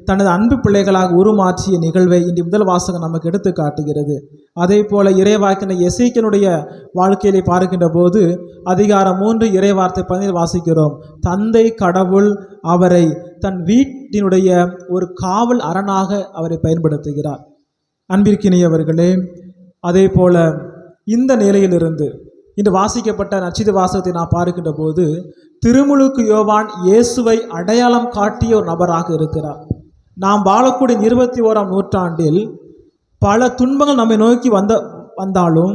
தனது அன்பு பிள்ளைகளாக உருமாற்றிய நிகழ்வை இன்று முதல் வாசகம் நமக்கு எடுத்து காட்டுகிறது. அதே போல இறைவாக்கினர் எசேக்கியனுடைய வாழ்க்கையிலே பார்க்கின்ற போது அதிகாரம் 3 இறைவார்த்தை 17 வாசிக்கிறோம். தந்தை கடவுள் அவரை தன் வீட்டினுடைய ஒரு காவல் அரணாக அவரை பயன்படுத்துகிறார். அன்பிற்கினியவர்களே, அதே போல இந்த நிலையிலிருந்து இன்று வாசிக்கப்பட்ட நற்செய்தி வாசகத்தை நாம் பார்க்கின்ற போது திருமுழுக்கு யோவான் இயேசுவை அடையாளம் காட்டிய ஒரு நபராக இருக்கிறார். நாம் வாழக்கூடிய 21ஆம் நூற்றாண்டில் பல துன்பங்கள் நம்மை நோக்கி வந்தாலும்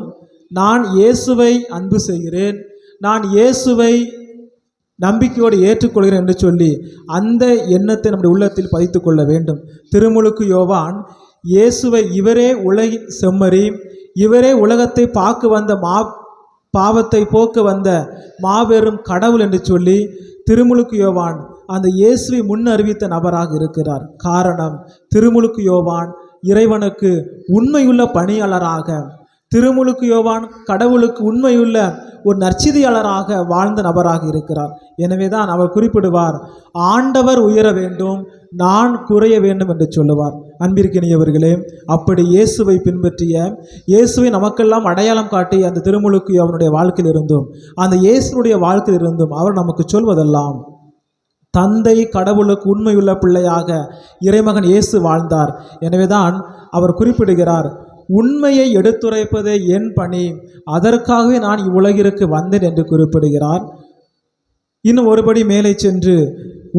நான் இயேசுவை அன்பு செய்கிறேன், நான் இயேசுவை நம்பிக்கையோடு ஏற்றுக்கொள்கிறேன் என்று சொல்லி அந்த எண்ணத்தை நம்முடைய உள்ளத்தில் பதித்து கொள்ள வேண்டும். திருமுழுக்கு யோவான் இயேசுவை இவரே உலகின் செம்மறி, இவரே உலகத்தை பார்க்க வந்த பாவத்தை போக்க வந்த மாபெரும் கடவுள் என்று சொல்லி திருமுழுக்கு யோவான் அந்த இயேசுவை முன்னறிவித்த நபராக இருக்கிறார். காரணம், திருமுழுக்கு யோவான் இறைவனுக்கு உண்மையுள்ள பணியாளராக, திருமுழுக்கு யோவான் கடவுளுக்கு உண்மையுள்ள ஒரு நற்செய்தியாளராக வாழ்ந்த நபராக இருக்கிறார். எனவே தான் அவர் குறிப்பிடுவார், ஆண்டவர் உயர வேண்டும், நான் குறைய வேண்டும் என்று சொல்லுவார். அன்பிற்கினியவர்களே, அப்படி இயேசுவை பின்பற்றிய, இயேசுவை நமக்கெல்லாம் அடையாளம் காட்டிய அந்த திருமுழுக்கு யோவானுடைய வாழ்க்கையில் இருந்தும், அந்த இயேசுடைய வாழ்க்கையில் இருந்தும் அவர் நமக்கு சொல்வதெல்லாம், தந்தை கடவுளுக்கு உண்மையுள்ள பிள்ளையாக இறைமகன் இயேசு வாழ்ந்தார். எனவேதான் அவர் குறிப்பிடுகிறார், உண்மையை எடுத்துரைப்பதே என் பணி, அதற்காகவே நான் இவ்வுலகிற்கு வந்தேன் என்று குறிப்பிடுகிறார். இன்னும் ஒருபடி மேலே சென்று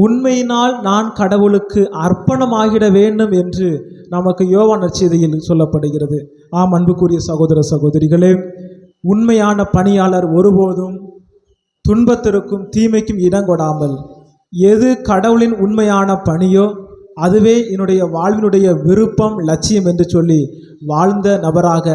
உண்மையினால் நான் கடவுளுக்கு அர்ப்பணமாகிட வேண்டும் என்று நமக்கு யோவான் நற்செய்தியில் சொல்லப்படுகிறது. ஆம் அன்புக்குரிய சகோதர சகோதரிகளே, உண்மையான பணியாளர் ஒருபோதும் துன்பத்திற்கும் தீமைக்கும் இடங்கொடாமல் எது கடவுளின் உண்மையான பணியோ அதுவே என்னுடைய வாழ்வினுடைய விருப்பம், லட்சியம் என்று சொல்லி வாழ்ந்த நபராக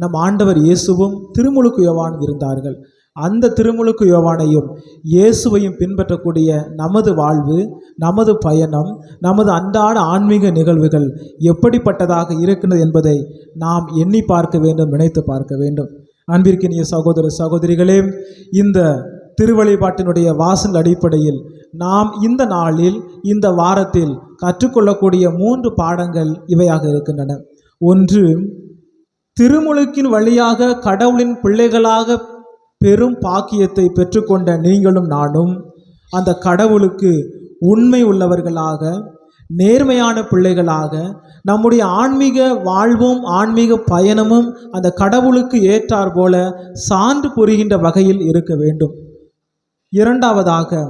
நம் ஆண்டவர் இயேசுவும் திருமுழுக்கு யோவான் இருந்தார்கள். அந்த திருமுழுக்கு யோவானையும் இயேசுவையும் பின்பற்றக்கூடிய நமது வாழ்வு, நமது பயணம், நமது அன்றாட ஆன்மீக நிகழ்வுகள் எப்படிப்பட்டதாக இருக்கின்றது என்பதை நாம் எண்ணி பார்க்க வேண்டும், நினைத்து பார்க்க வேண்டும். அன்பிற்கினிய சகோதர சகோதரிகளே, இந்த திருவழிபாட்டினுடைய வாசல் அடிப்படையில் நாம் இந்த நாளில், இந்த வாரத்தில் கற்றுக்கொள்ளக்கூடிய 3 பாடங்கள் இவையாக இருக்கின்றன. ஒன்று, திருமுழுக்கின் வழியாக கடவுளின் பிள்ளைகளாக பெரும் பாக்கியத்தை பெற்றுக்கொண்ட நீங்களும் நானும் அந்த கடவுளுக்கு உண்மை உள்ளவர்களாக, நேர்மையான பிள்ளைகளாக, நம்முடைய ஆன்மீக வாழ்வும் ஆன்மீக பயணமும் அந்த கடவுளுக்கு ஏற்றார் போல சான்று புரிகின்ற வகையில் இருக்க வேண்டும். இரண்டாவதாக,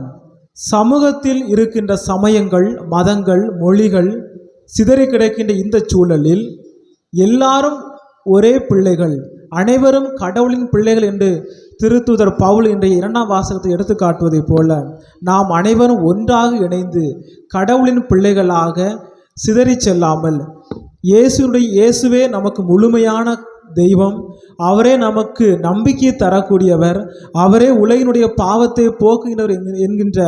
சமூகத்தில் இருக்கின்ற சமயங்கள், மதங்கள், மொழிகள் சிதறி கிடக்கின்ற இந்த சூழலில் எல்லாரும் ஒரே பிள்ளைகள், அனைவரும் கடவுளின் பிள்ளைகள் என்று திருத்தூதர் பவுல் இன்றைய 2ஆம் வாசகத்தை எடுத்து காட்டுவதைப் போல நாம் அனைவரும் ஒன்றாக இணைந்து கடவுளின் பிள்ளைகளாக சிதறி செல்லாமல், இயேசுவே நமக்கு முழுமையான தெய்வம், அவரே நமக்கு நம்பிக்கையை தரக்கூடியவர், அவரே உலகினுடைய பாவத்தை போக்குகிறவர் என்கின்ற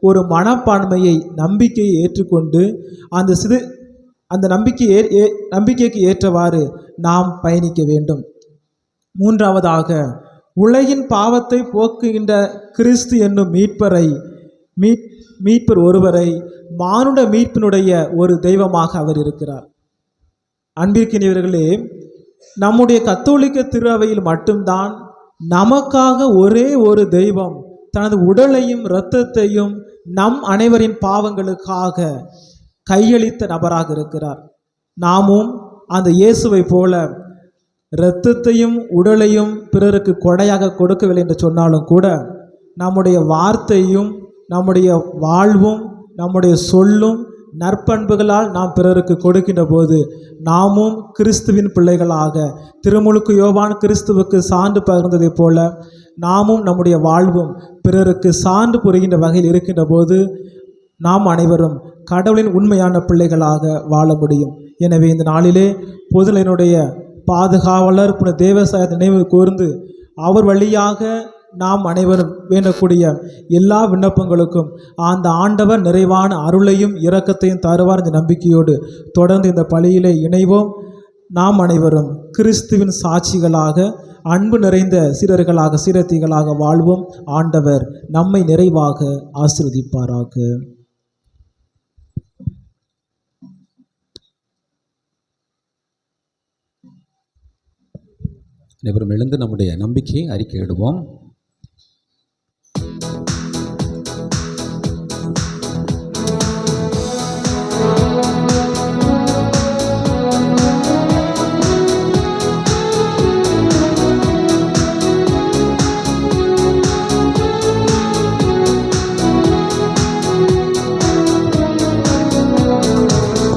ஒரு மனப்பான்மையை, நம்பிக்கையை ஏற்றுக்கொண்டு அந்த நம்பிக்கைக்கு ஏற்றவாறு நாம் பயணிக்க வேண்டும். மூன்றாவதாக, உலகின் பாவத்தை போக்குகின்ற கிறிஸ்து என்னும் மீட்பர் ஒருவரை மானுட மீட்பினுடைய ஒரு தெய்வமாக அவர் இருக்கிறார். அன்பிற்கினியவர்களே, நம்முடைய கத்தோலிக்க திரு அவையில் மட்டும்தான் நமக்காக ஒரே ஒரு தெய்வம் தனது உடலையும் இரத்தத்தையும் நம் அனைவரின் பாவங்களுக்காக கையளித்த நபராக இருக்கிறார். நாமும் அந்த இயேசுவை போல இரத்தத்தையும் உடலையும் பிறருக்கு கொடையாக கொடுக்கவில்லை என்று சொன்னாலும் கூட நம்முடைய வார்த்தையும் நம்முடைய வாழ்வும் நம்முடைய சொல்லும் நற்பண்புகளால் நாம் பிறருக்கு கொடுக்கின்ற போது நாமும் கிறிஸ்துவின் பிள்ளைகளாக திருமுழுக்கு யோவான் கிறிஸ்துவுக்கு சான்று பகிர்ந்ததைப் போல நாமும் நம்முடைய வாழ்வும் பிறருக்கு சான்று புரிகின்ற வகையில் இருக்கின்ற போது நாம் அனைவரும் கடவுளின் உண்மையான பிள்ளைகளாக வாழ முடியும். எனவே இந்த நாளிலே பொதுநிலையினுடைய பாதுகாவலர் புனித தேவசாயத்தை நினைவு கூர்ந்து அவர் வழியாக நாம் அனைவரும் வேண்டக்கூடிய எல்லா விண்ணப்பங்களுக்கும் அந்த ஆண்டவர் நிறைவான அருளையும் இரக்கத்தையும் தருவார் என்ற நம்பிக்கையோடு தொடர்ந்து இந்த பலியிலே இணைவோம். நாம் அனைவரும் கிறிஸ்துவின் சாட்சிகளாக அன்பு நிறைந்த சீரர்களாக சீரத்திகளாக வாழ்வோம். ஆண்டவர் நம்மை நிறைவாக ஆசீர்வதிப்பாராக. அனைவரும் எழுந்து நம்முடைய நம்பிக்கையை அறிக்கையிடுவோம்.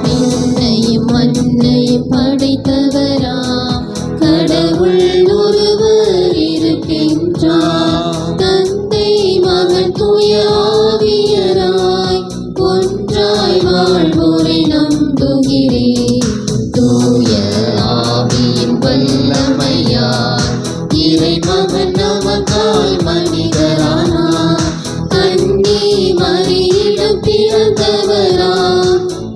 விண்ணையும் மண்ணையும் படைத்தவரா கடவுள் ஒருவர் இருக்கின்றார். தந்தை மகன் தூய ஆவியராய் ஒன்றாய் வாழ்வோரை நம்புகிறேன். தூய ஆவியின் வல்லமையார் இறைமகன் நமக்காய் மனிதரானார். கன்னி மரியிடம் பிறந்தவரா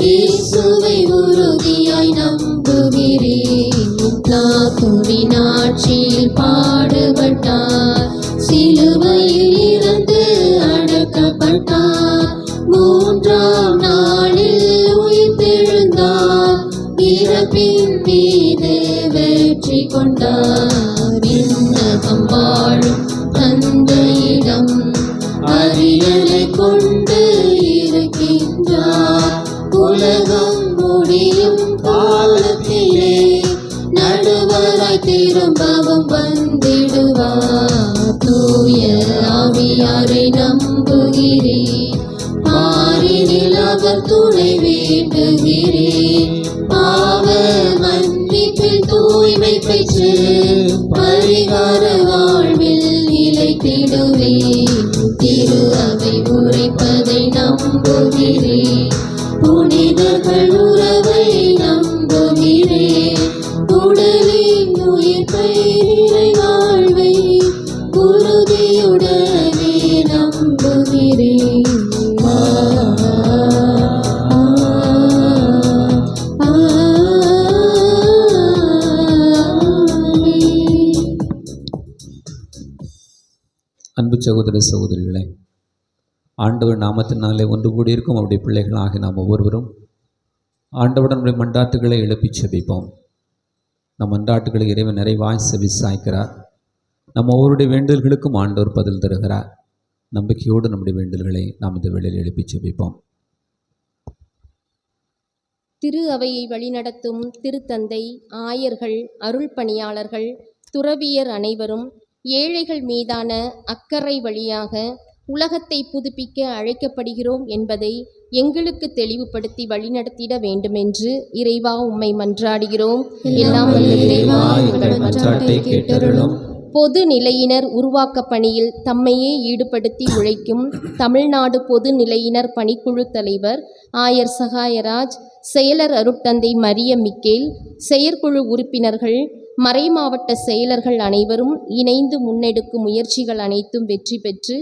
இயேசுவை உறுதியாய் நம்புகிறேன். லாத்துவின் ஆட்சியில் பாடுபட்டார், சிலுவையில் இறந்து அடக்கப்பட்டார். மூன்றாம் நாளில் உயிர்த்தெழுந்தார், இறப்பின் மீது வெற்றி கொண்டார். விண்ணகம் வாழும் தந்தையிடம் அறியலை கொண்டு இருக்கின்றார். உலகம் முடியும் காலத்திலே நடுவராய் திரும்பவும் வந்திடுவார். தூய ஆவியாரை நம்புகிறேன், பாரினில் அவர் துணை வேண்டுகிறேன். பாவ மன்னிப்பில் தூய்மை பெற்று பரிகார வாழ்வில் நிலைத்திடுவேன். திரு அவை உரைப்பதை நம்புகிறேன், புனிதர்கள் உறவை நம்புகிறேன். உடலின் உயிர்ப்பை நிறை வாழ்வை உறுதியுடனே நம்புகிறேன். அன்பு சகோதர சகோதரிகளே, ஆண்டவர் நாமத்தினாலே ஒன்று கூடியிருக்கும் அவருடைய பிள்ளைகளாக நாம் ஒவ்வொருவரும் ஆண்டவருடன் நம்முடைய மன்றாட்டுகளை எழுப்பிச் செபிப்போம். நம் மன்றாட்டுகளை இறைவன் நிறைவாய் செவிசாய்க்கிறார். நம்ம ஒவ்வொருடைய வேண்டுதல்களுக்கும் ஆண்டவர் பதில் தருகிறார். நம்பிக்கையோடு நம்முடைய வேண்டுதல்களை நாம் இந்த வேளையில் எழுப்பிச் செபிப்போம். திரு அவையை வழிநடத்தும் திருத்தந்தை, ஆயர்கள், அருள் பணியாளர்கள், துறவியர் அனைவரும் ஏழைகள் மீதான அக்கறை வழியாக உலகத்தை புதுப்பிக்க அழைக்கப்படுகிறோம் என்பதை எங்களுக்கு தெளிவுபடுத்தி வழிநடத்திட வேண்டுமென்று இறைவா உம்மை மன்றாடுகிறோம். எல்லாம் வல்ல இறைவா எங்கள் மன்றாட்டை கேட்டருளும். பொது நிலையினர் உருவாக்க பணியில் தம்மையே ஈடுபடுத்தி உழைக்கும் தமிழ்நாடு பொது நிலையினர் பணிக்குழு தலைவர் ஆயர் சகாயராஜ், செயலர் அருட்தந்தை மரிய மிக்கேல், செயற்குழு உறுப்பினர்கள், மறைமாவட்ட செயலர்கள் அனைவரும் இணைந்து முன்னெடுக்கும் முயற்சிகள் அனைத்தும் வெற்றி பெற்று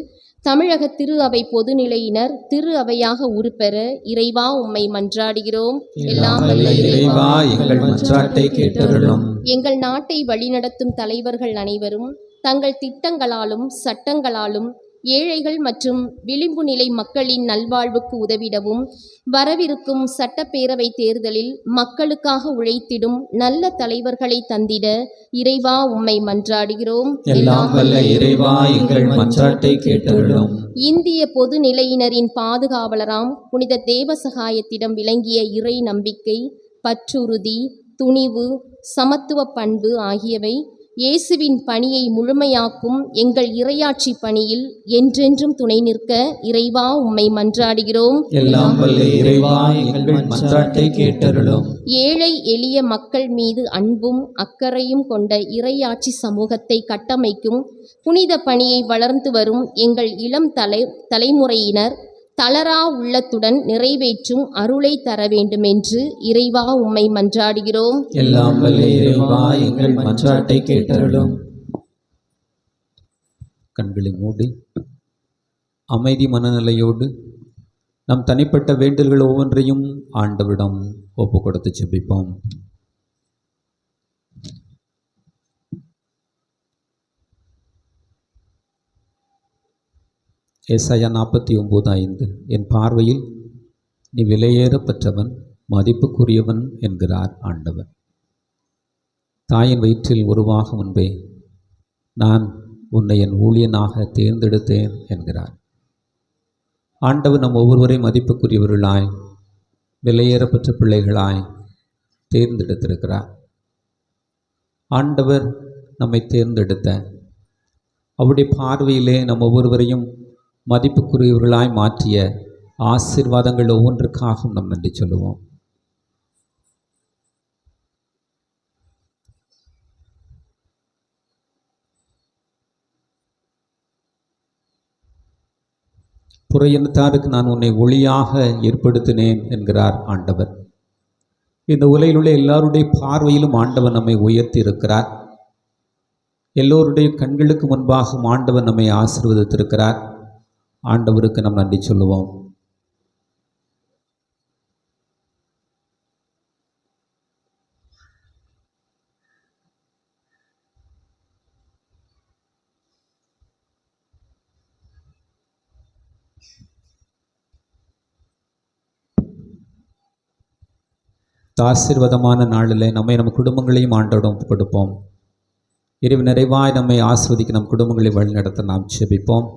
தமிழக திரு அவை பொதுநிலையினர் திரு அவையாக உருப்பெற இறைவா உம்மை மன்றாடுகிறோம். எல்லாம் வல்ல இறைவா எங்கள் மன்றாட்டை கேட்டருளும். எங்கள் நாட்டை வழிநடத்தும் தலைவர்கள் அனைவரும் தங்கள் திட்டங்களாலும் சட்டங்களாலும் ஏழைகள் மற்றும் விளிம்பு நிலை மக்களின் நல்வாழ்வுக்கு உதவிடவும் வரவிருக்கும் சட்டப்பேரவை தேர்தலில் மக்களுக்காக உழைத்திடும் நல்ல தலைவர்களை தந்திட இறைவா உம்மை மன்றாடுகிறோம். எல்லாம் வல்ல இறைவா எங்கள் மன்றாட்டை கேட்டருளும். இந்திய பொது நிலையினரின் பாதுகாவலராம் புனித தேவசகாயத்திடம் விளங்கிய இறை நம்பிக்கை பற்றுறுதி, துணிவு, சமத்துவ பண்பு ஆகியவை இயேசுவின் பணியை முழுமையாக்கும் எங்கள் இறையாட்சி பணியில் என்றென்றும் துணை நிற்க இறைவா உம்மை மன்றாடுகிறோம். எல்லாம் வல்ல இறைவா, எங்கள் மன்றாட்டை கேட்டருளும். ஏழை எளிய மக்கள் மீது அன்பும் அக்கறையும் கொண்ட இறையாட்சி சமூகத்தை கட்டமைக்கும் புனித பணியை வளர்ந்து வரும் எங்கள் இளம் தலைமுறையினர் தளரா உள்ளத்துடன் நிறைவேற்றும் அருளை தர வேண்டுமென்று இறைவா உம்மை மன்றாடுகிறோம். எல்லாம் வல்ல இறைவா, எங்கள் மன்றாட்டை கேட்டருளும். கண்களை மூடி அமைதி மனநிலையோடு நம் தனிப்பட்ட வேண்டல்கள் ஒவ்வொன்றையும் ஆண்டவரிடம் ஒப்பு கொடுத்து ஜெபிப்போம். ஏசாயா 49:5 என் பார்வையில் நீ விலையேறப்பெற்றவன், மதிப்புக்குரியவன் என்கிறார் ஆண்டவர். தாயின் வயிற்றில் உருவாகும் முன்பே நான் உன்னை என் ஊழியனாக தேர்ந்தெடுத்தேன் என்கிறார் ஆண்டவர். நம் ஒவ்வொருவரையும் மதிப்புக்குரியவர்களாய், விலையேறப்பெற்ற பிள்ளைகளாய் தேர்ந்தெடுத்திருக்கிறார். ஆண்டவர் நம்மை தேர்ந்தெடுத்த அவருடைய பார்வையிலே நம் ஒவ்வொருவரையும் மதிப்புக்குரியவர்களாய் மாற்றிய ஆசீர்வாதங்கள் ஒவ்வொன்றுக்காகவும் நம் நன்றி சொல்லுவோம். புற இனத்தாருக்கு நான் உன்னை ஒளியாக ஏற்படுத்தினேன் என்கிறார் ஆண்டவர். இந்த உலகில் உள்ள எல்லாருடைய பார்வையிலும் ஆண்டவர் நம்மை உயர்த்தி இருக்கிறார். எல்லோருடைய கண்களுக்கு முன்பாக ஆண்டவர் நம்மை ஆசீர்வதித்திருக்கிறார். ஆண்டவருக்கு நாம் நன்றி சொல்லுவோம். ஆசீர்வாதமான நாளில் நம்மை நம் குடும்பங்களையும் ஆண்டவரிடம் கொடுப்போம். இறைவன் நிறைவாய் நம்மை ஆசீர்வதிக்க நம் குடும்பங்களை வழிநடத்த நாம் ஜெபிப்போம்.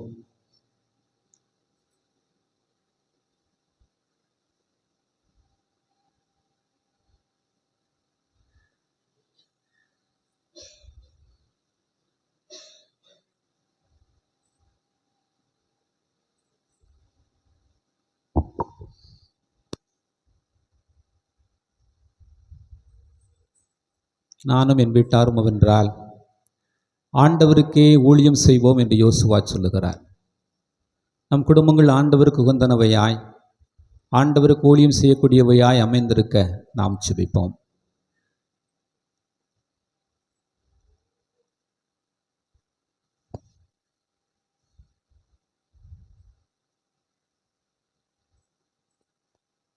நானும் என் வீட்டாரும் அவென்றால் ஆண்டவருக்கே ஊழியம் செய்வோம் என்று யோசுவா சொல்லுகிறார். நம் குடும்பங்கள் ஆண்டவருக்கு உகந்தனவையாய், ஆண்டவருக்கு ஊழியம் செய்யக்கூடியவையாய் அமைந்திருக்க நாம் ஜெபிப்போம்.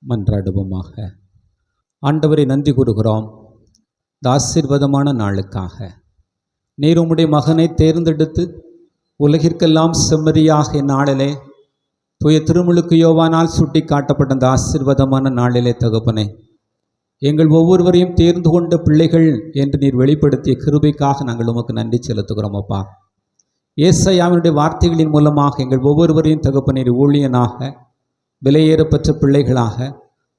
மன்றாடுவோமாக. ஆண்டவரை நன்றி கூறுகிறோம் இந்த ஆசீர்வாதமான நாளுக்காக. நீர் உம்முடைய மகனை தேர்ந்தெடுத்து உலகிற்கெல்லாம் செம்மறியாக இந்நாளிலே தூய திருமுழுக்கு யோவானால் சுட்டி காட்டப்பட்ட அந்த ஆசீர்வாதமான நாளிலே தகப்பனே, எங்கள் ஒவ்வொருவரையும் தேர்ந்து கொண்ட பிள்ளைகள் என்று நீர் வெளிப்படுத்திய கிருபைக்காக நாங்கள் உமக்கு நன்றி செலுத்துகிறோம் அப்பா. ஏசாயாவினுடைய வார்த்தைகளின் மூலமாக எங்கள் ஒவ்வொருவரையும் தகப்பனீர் ஊழியனாக, விலையேறப்பெற்ற பிள்ளைகளாக,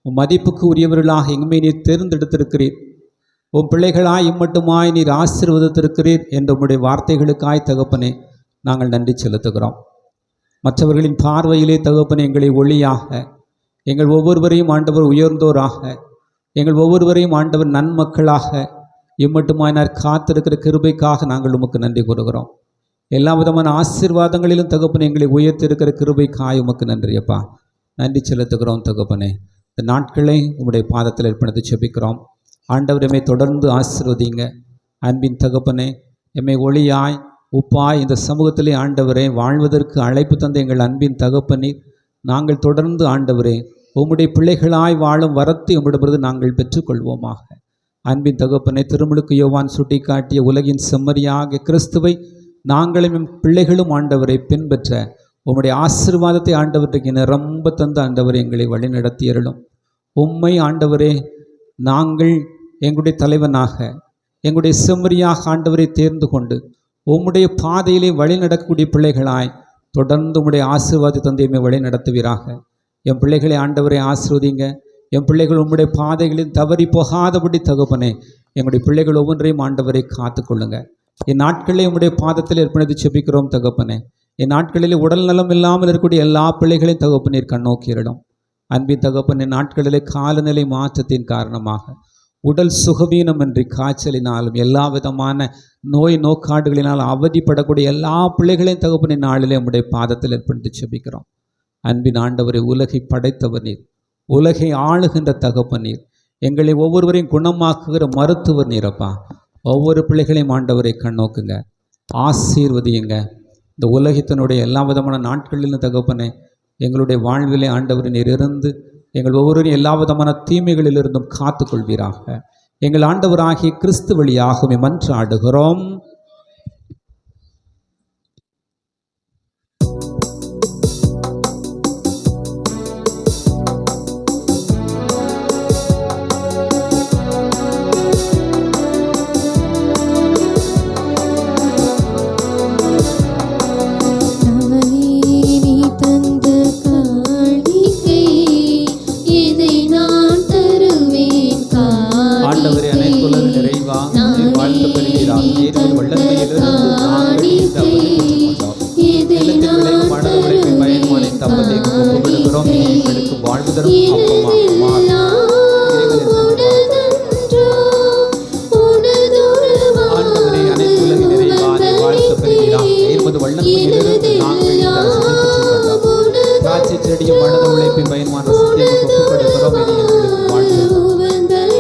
உம் மதிப்புக்கு உரியவர்களாக எங்குமே நீர் தேர்ந்தெடுத்திருக்கிறீர். உம் பிள்ளைகளாய் இம்மட்டுமாய் நீர் ஆசீர்வதித்திருக்கிறீர் என்ற உம்முடைய வார்த்தைகளுக்காய் தகப்பனே நாங்கள் நன்றி செலுத்துகிறோம். மற்றவர்களின் பார்வையிலே தகப்பனே எங்களை ஒளியாக, எங்கள் ஒவ்வொருவரையும் ஆண்டவர் உயர்ந்தோராக, எங்கள் ஒவ்வொருவரையும் ஆண்டவர் நன்மக்களாக இம்மட்டுமாய் நான் காத்திருக்கிற கிருபைக்காக நாங்கள் உமக்கு நன்றி கூறுகிறோம். எல்லா விதமான ஆசீர்வாதங்களிலும் தகப்பனே எங்களை உயர்த்திருக்கிற கிருபைக்காய் உமக்கு நன்றியப்பா. நன்றி செலுத்துகிறோம் தகப்பனே. இந்த நாட்களை உம்முடைய பாதத்தில் ஏற்படுத்தி செபிக்கிறோம். ஆண்டவர் எம்மை தொடர்ந்து ஆசீர்வதிங்க. அன்பின் தகப்பனே, எம்மை ஒளியாய் உப்பாய் இந்த சமூகத்திலே ஆண்டவரே வாழ்வதற்கு அழைப்பு தந்த எங்கள் அன்பின் தகப்பனே, நாங்கள் தொடர்ந்து ஆண்டவரே உம்முடைய பிள்ளைகளாய் வாழும் வரத்தை உம்மிடமிருந்து நாங்கள் பெற்றுக்கொள்வோமாக. அன்பின் தகப்பனே, திருமுழுக்கு யோவான் சுட்டி காட்டிய உலகின் செம்மறியாக கிறிஸ்துவை நாங்களும் எம் பிள்ளைகளும் ஆண்டவரை பின்பற்ற உம்முடைய ஆசீர்வாதத்தை ஆண்டவருக்கு நிரம்ப தந்த ஆண்டவரை எங்களை வழிநடத்தியருளும். உம்மை ஆண்டவரே நாங்கள் எங்களுடைய தலைவனாக, எங்களுடைய செம்மறியாக ஆண்டவரை தேர்ந்து கொண்டு உம்முடைய பாதையிலே வழி நடக்கக்கூடிய பிள்ளைகளாய் தொடர்ந்து உம்முடைய ஆசீர்வாத தந்தையுமே வழி நடத்துவீராக. என் பிள்ளைகளை ஆண்டவரை ஆசீர்வதிங்க. என் பிள்ளைகள் உம்முடைய பாதைகளில் தவறி போகாதபடி தகப்பனே எங்களுடைய பிள்ளைகள் ஒவ்வொன்றையும் ஆண்டவரை காத்துக்கொள்ளுங்க. என் நாட்களிலே உம்முடைய பாதத்தில் ஏற்படுத்தி செபிக்கிறோம் தகப்பனே. என் நாட்களிலே உடல் நலம் இல்லாமல் இருக்கக்கூடிய எல்லா பிள்ளைகளையும் தகப்பனீர் கண்ணோக்கியிடும். அன்பின் தகப்பன், என் நாட்களிலே காலநிலை மாற்றத்தின் காரணமாக உடல் சுகவீனமின்றி காய்ச்சலினாலும் எல்லா விதமான நோய் நோக்காடுகளினால் அவதிப்படக்கூடிய எல்லா பிள்ளைகளையும் தகப்பனின் நாளிலே உம்முடைய பாதத்தில் ஏற்படுத்தி செபிக்கிறோம். அன்பின் ஆண்டவரை, உலகை படைத்தவர் நீர், உலகை ஆளுகின்ற தகப்பன் நீர், எங்களை ஒவ்வொருவரையும் குணமாக்குகிற மருத்துவர் நீரப்பா. ஒவ்வொரு பிள்ளைகளையும் ஆண்டவரை கண்ணோக்குங்க, ஆசீர்வதியுங்க. இந்த உலகத்தினுடைய எல்லா விதமான நாட்களிலும் தகப்பனே எங்களுடைய வாழ்விலே ஆண்டவரை நீர் இருந்து எங்கள் ஒவ்வொருவரையும் எல்லா விதமான தீமைகளிலிருந்தும் காத்து கொள்வீராக. எங்கள் ஆண்டவராகிய கிறிஸ்து வழியாகவே மன்றாடுகிறோம்.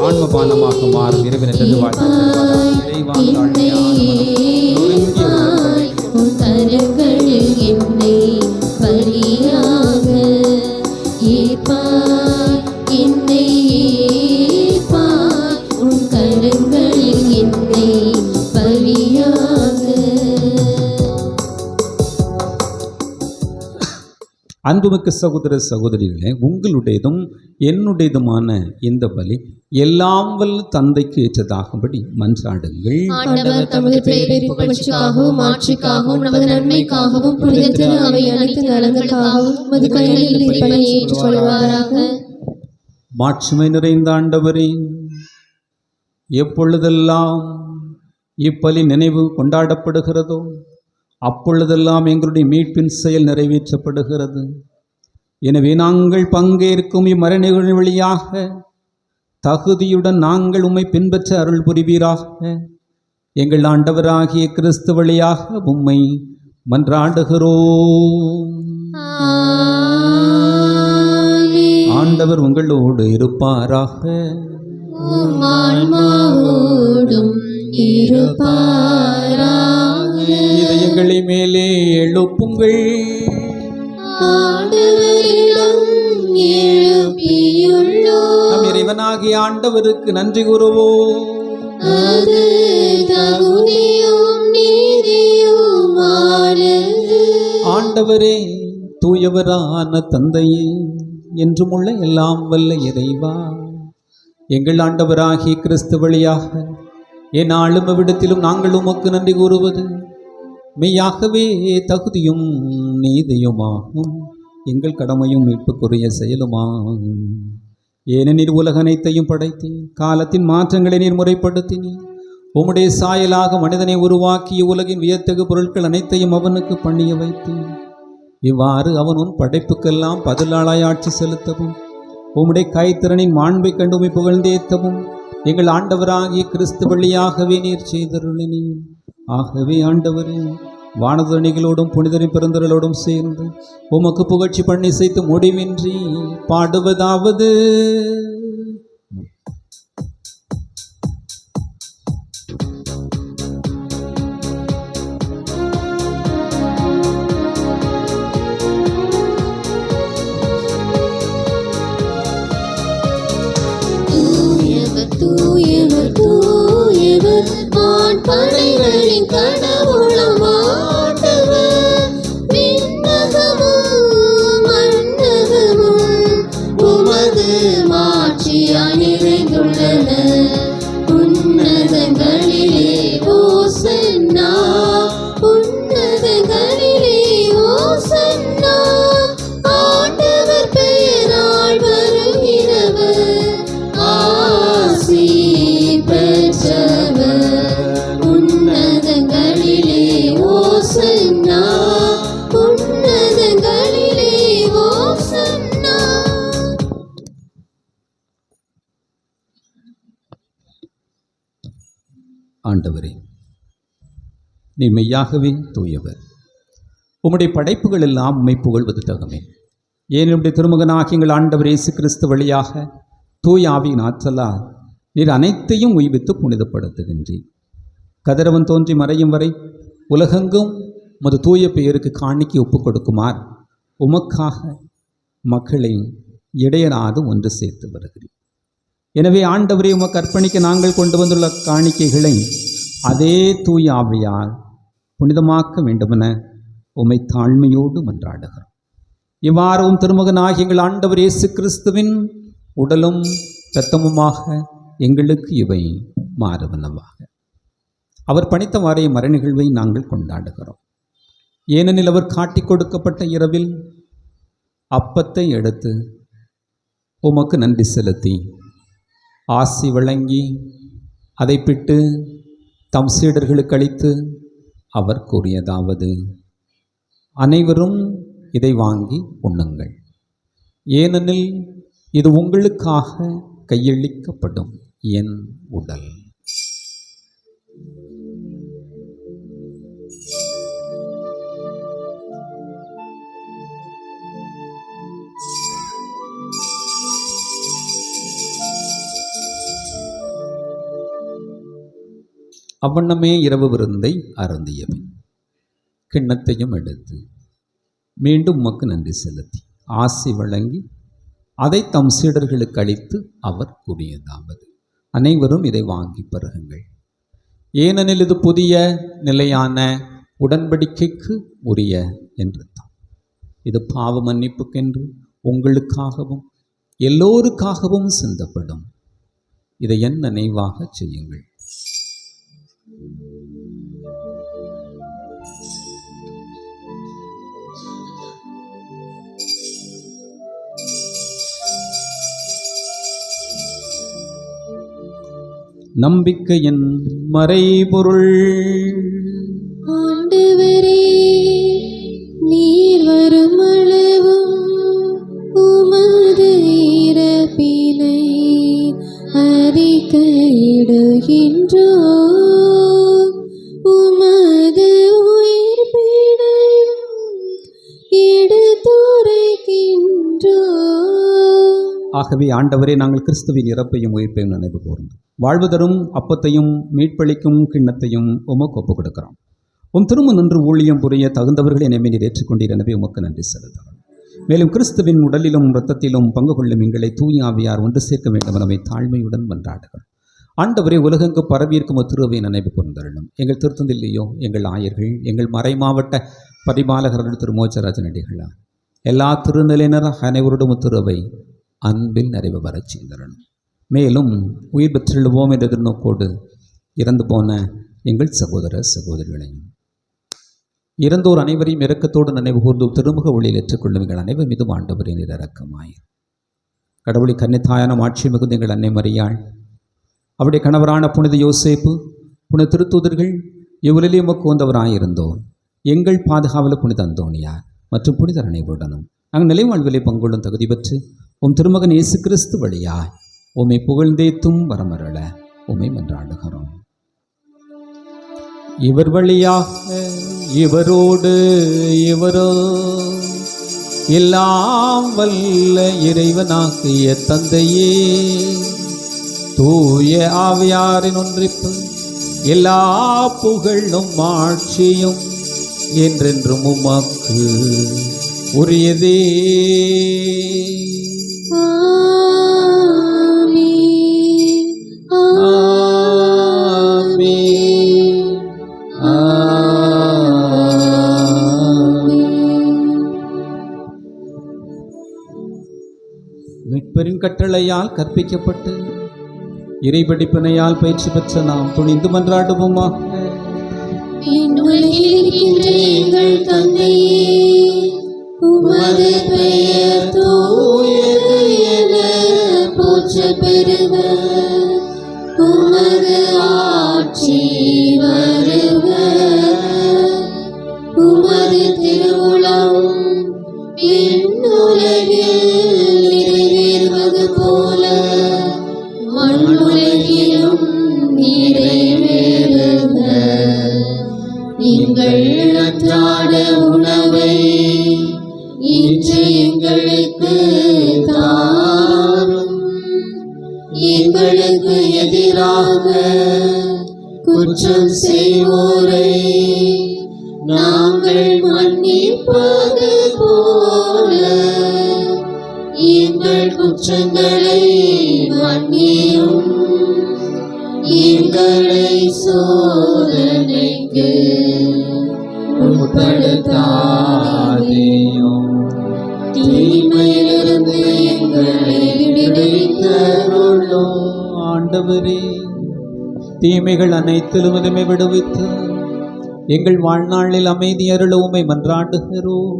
ஆன்மபானமாக மாறும் இறைவன் என்று அன்புமிக்க சகோதர சகோதரிகளே, உங்களுடையதும் என்னுடையதுமான இந்த பலி எல்லாம் வல்ல தந்தைக்கு ஏற்றதாகும்படி மன்றாடுங்கள். ஆண்டவர் தமது பெயரின் புகழ்ச்சிக்காகவும் மாட்சிக்காகவும் நமது நன்மைக்காகவும் புனித திரு அவை அனைத்து நலன்களுக்காகவும் மது கையில் இப்பலி ஏற்றுக்கொள்வாராக. மாட்சிமை நிறைந்த ஆண்டவரே, எப்பொழுதெல்லாம் இப்பலி நினைவு கொண்டாடப்படுகிறதோ அப்பொழுதெல்லாம் எங்களுடைய மீட்பின் செயல் நிறைவேற்றப்படுகிறது. எனவே நாங்கள் பங்கேற்கும் இம்மறை நிகழ்வு வழியாக தகுதியுடன் நாங்கள் உம்மை பின்பற்ற அருள் புரிவீராக. எங்கள் ஆண்டவராகிய கிறிஸ்து வழியாக உம்மை மன்றாடுகிறோம். ஆண்டவர் உங்களோடு இருப்பாராக. இதயங்களை மேலே எழுப்புங்கள். நம் இறைவனாகிய ஆண்டவருக்கு நன்றி கூறுவோம். ஆண்டவரே, தூயவரான தந்தையே, என்றுமுள்ள எல்லாம் வல்ல இறைவா, எங்கள் ஆண்டவராகிய கிறிஸ்து வழியாக எந்நாளும் எவ்விடத்திலும் நாங்கள் உமக்கு நன்றி கூறுவது மெய்யாகவே தகுதியும் நீதியுமாகும், எங்கள் கடமையும் மீட்புக்குரிய செயலுமாகும். ஏனெனில் உலக அனைத்தையும் படைத்தேன், காலத்தின் மாற்றங்களை நீர் முறைப்படுத்தினீர். உம்முடைய சாயலாக மனிதனை உருவாக்கிய உலகின் வியத்தகு பொருட்கள் அனைத்தையும் அவனுக்கு பண்ணிய வைத்தேன். இவ்வாறு அவன் உன் படைப்புக்கெல்லாம் பதிலாளாய் ஆட்சி செலுத்தவும் உம்முடைய கைத்திறனின் மாண்பை கண்டு உம்மை புகழ்ந்தேத்தவும் எங்கள் ஆண்டவராகிய கிறிஸ்து வழியாகவே நீர் செய்தருளினீர். ஆகவே ஆண்டவரே, வானதணிகளோடும் புனிதரின் பெருந்தரலோடும் சேர்ந்து உமக்கு புகழ்ச்சி பண்ணி செய்து முடிவின்றி பாடுவதாவது: தூயவர் தூயவர் வான்படைகளின் கடவுளம் ஆண்டவர். விண்ணகமும் மண்ணகமும் உமது மாட்சியால் ஆண்டவரே, நீ மெய்யாகவே தூயவர். உம்முடைய படைப்புகள் எல்லாம் உம்மை புகழ்வது தகமே. ஏன் உம்முடைய திருமகனாகிய எங்கள் ஆண்டவர் இயேசு கிறிஸ்து வழியாக தூய ஆவியின் ஆற்றலால் நீர் அனைத்தையும் உய்வித்து புனிதப்படுத்துகின்றீர். கதிரவன் தோன்றி மறையும் வரை உலகெங்கும் உமது தூய பெயருக்கு காணிக்கை ஒப்புக் கொடுக்குமாறு உமக்காக மக்களை இடையராது ஒன்று சேர்த்து வருகிறீர். எனவே ஆண்டவரே, உமக்கு அர்ப்பணிக்க நாங்கள் கொண்டு வந்துள்ள காணிக்கைகளை அதே தூய ஆவியால் புனிதமாக்க வேண்டுமென உம்மை தாழ்மையோடு மன்றாடுகிறோம். இவ்வாறும் திருமகனாகிய எங்கள் ஆண்டவர் இயேசு கிறிஸ்துவின் உடலும் இரத்தமுமாக எங்களுக்கு இவை மாறுவனவாக. அவர் பணித்தவாறே மர நிகழ்வை நாங்கள் கொண்டாடுகிறோம். ஏனெனில் அவர் காட்டிக் கொடுக்கப்பட்ட இரவில் அப்பத்தை எடுத்து உமக்கு நன்றி செலுத்தி ஆசி வழங்கி அதை பிட்டு தம் சீடர்களுக்கு அளித்து அவர் கூறியதாவது: அனைவரும் இதை வாங்கி உண்ணுங்கள், ஏனெனில் இது உங்களுக்காக கையளிக்கப்படும் என் உடல். அவ்வண்ணமே இரவு விருந்தை அருந்தியபின் கிண்ணத்தையும் எடுத்து மீண்டும் உமக்கு நன்றி செலுத்தி ஆசி வழங்கி அதை தம் சீடர்களுக்கு அளித்து அவர் கூறியதாவது: அனைவரும் இதை வாங்கி பருகுங்கள், ஏனெனில் இது புதிய நிலையான உடன்படிக்கைக்கு உரிய என்று தான். இது பாவ மன்னிப்புக்கென்று உங்களுக்காகவும் எல்லோருக்காகவும் சிந்தப்படும். இதை என் நினைவாக செய்யுங்கள். நம்பிக்கையின் மறைபொருள். ஆண்டவரே, நீர் வருமளவும் உமது இறப்பினை அறிக்கையிடுகின்றோம், உமது உயிர்ப்பினையும் எடுத்துரைக்கின்றோம். ஆகவே ஆண்டவரே, நாங்கள் கிறிஸ்துவின் இறப்பையும் உயிர்ப்பையும் நினைவு கூர்ந்து வாழ்வு தரும் அப்பத்தையும் மீட்பளிக்கும் கிண்ணத்தையும் உமக்கு ஒப்புக் கொடுக்கிறோம். உம் திரும்ப நின்று ஊழியம் புரிய தகுந்தவர்களை என்னை நீர் ஏற்றுக்கொண்டீர். எனவே உமக்கு நன்றி செலுத்துகிறோம். மேலும் கிறிஸ்துவின் உடலிலும் இரத்தத்திலும் பங்கு கொள்ளும் எங்களை தூய ஆவியார் ஒன்று சேர்க்க வேண்டும் என தாழ்மையுடன் மன்றாடுகிறோம். ஆண்டவரே, உலகெங்கு பரவியிருக்கும் திருவை நினைவு கூர்ந்தருளும். எங்கள் திருத்தந்தில்லையோ எங்கள் ஆயர்கள், எங்கள் மறை மாவட்ட பரிபாலகர்கள் திருமோச்சராஜனடிகளா எல்லா திருநிலையினர் அனைவருடன் திருவை அன்பில் நிறைவு வரச் செய்தரணும். மேலும் உயிர் பெற்றெழுவோம் என்ற எதிர்நோக்கோடு இறந்து போன எங்கள் சகோதர சகோதரிகளையும் இறந்தோர் அனைவரையும் இரக்கத்தோடு நினைவு கூர்ந்து திருமுக ஒளியில் ஏற்றுக்கொள்ளும் எங்கள் அனைவர் மீதும் ஆண்டவரே நீர் இரக்கமாய். கடவுளை கன்னித்தாயான ஆட்சி மிகுந்த எங்கள் அன்னை மரியாள், அவருடைய கணவரான புனித யோசேப்பு, புனித திருத்தூதர்கள், இவ்வுலகிலே உமக்கு வந்தவராயிருந்தோர், எங்கள் பாதுகாவலர் புனித அந்தோணியார் மற்றும் புனிதர் அனைவருடனும் நாங்கள் நிலை வாழ்விலை பங்கொள்ளும் தகுதி பெற்று உம் திருமகன் இயேசு கிறிஸ்து வழியாய் உம்மை புகழ்ந்தேத்தும் வரமருள உம்மை மன்றாடுகிறோம். இவர் வழியாக இவரோடு இவரோ எல்லாம் வல்ல இறைவனாகிய தந்தையே, தூய ஆவியாரின் ஒன்றிப்பு எல்லா புகழும் ஆட்சியும் என்றென்றும் உமக்கு உரியதே. மீட்பரின் கட்டளையால் கற்பிக்கப்பட்டு இறைபடிப்பினையால் பயிற்சி பெற்ற நாம் துணிந்து மன்றாடுவோமாக. எங்கள் தந்தையே, உமது பெயர் தூயது என போற்றப் பெறுக, உமது ஆட்சி வருக, உமது திருவுளம் விண்ணுலகில் நிறைவேறுவது போல மண்ணுலகிலும் நிறைவேறுக. உணவை இன்று எங்களுக்கு தாரும். எங்களுக்கு எதிராக குற்றம் செய்வோரை நாங்கள் மன்னிப்பது போல எங்கள் குற்றங்களை மன்னியும். எங்களை சோதனைக்கு உட்படுத்தாதேயும், தீமையிலிருந்து எங்களை விடுவித்தருளும். ஆண்டவரே, தீமைகள் அனைத்திலும் எம்மை விடுவித்து எங்கள் வாழ்நாளில் அமைதி அருள உம்மை மன்றாடுகிறோம்.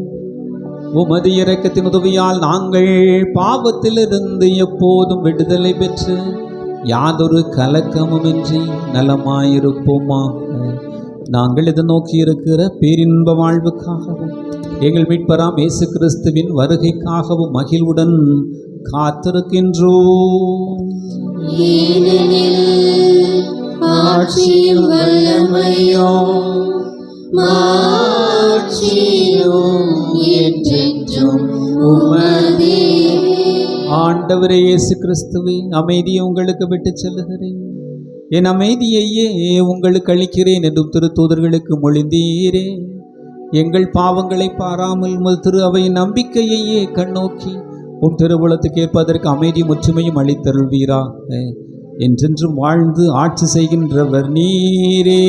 உமது இரக்கத்தின் உதவியால் நாங்கள் பாவத்திலிருந்து எப்போதும் விடுதலை பெற்று யாதொரு கலக்கமுமின்றி நலமாயிருப்போமாக. நாங்கள் இதை நோக்கி இருக்கிற பேரின்ப வாழ்வுக்காகவும் எங்கள் மீட்பராம் இயேசு கிறிஸ்துவின் வருகைக்காகவும் மகிழ்வுடன் காத்திருக்கின்றோம். ஏனெனில் ஆட்சியும் வல்லமையும் மாட்சியும் என்றென்றும் உமதே. ஆண்டவரே இயேசு கிறிஸ்துவே, அமைதியை உங்களுக்கு விட்டுச் செல்லுகிறேன், என் அமைதியையே உங்களுக்கு அளிக்கிறேன் என்றும் திருத்தூதர்களுக்கு மொழிந்தீரே. எங்கள் பாவங்களை பாராமல் உமது திரு அவையின் நம்பிக்கையையே கண்ணோக்கி உம் திருவுளத்துக்கு ஏற்பதற்கு அமைதியும் ஒற்றுமையும் அளித்தருள்வீராக. என்றென்றும் வாழ்ந்து ஆட்சி செய்கின்றவர் நீரே.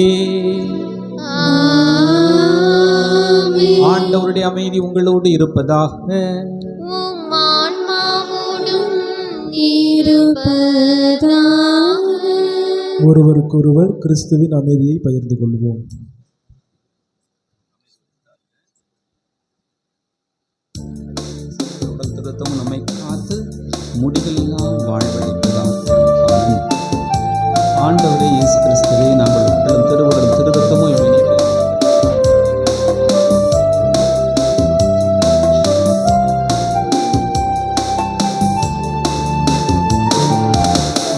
ஆண்டவருடைய அமைதி உங்களோடு இருப்பதாக. உம் ஆன்மாவோடும் இருப்பதாக. ஒருவருக்கொருவர் கிறிஸ்துவின் அமைதியை பகிர்ந்து கொள்வோம். திருத்தம் நம்மை காத்து முடிவெல்லாம் வாழ்வளிப்பதாக. ஆண்டவரே இயேசு கிறிஸ்துவே, நாங்கள் உங்களும் திருவுடலும் திருத்தமும்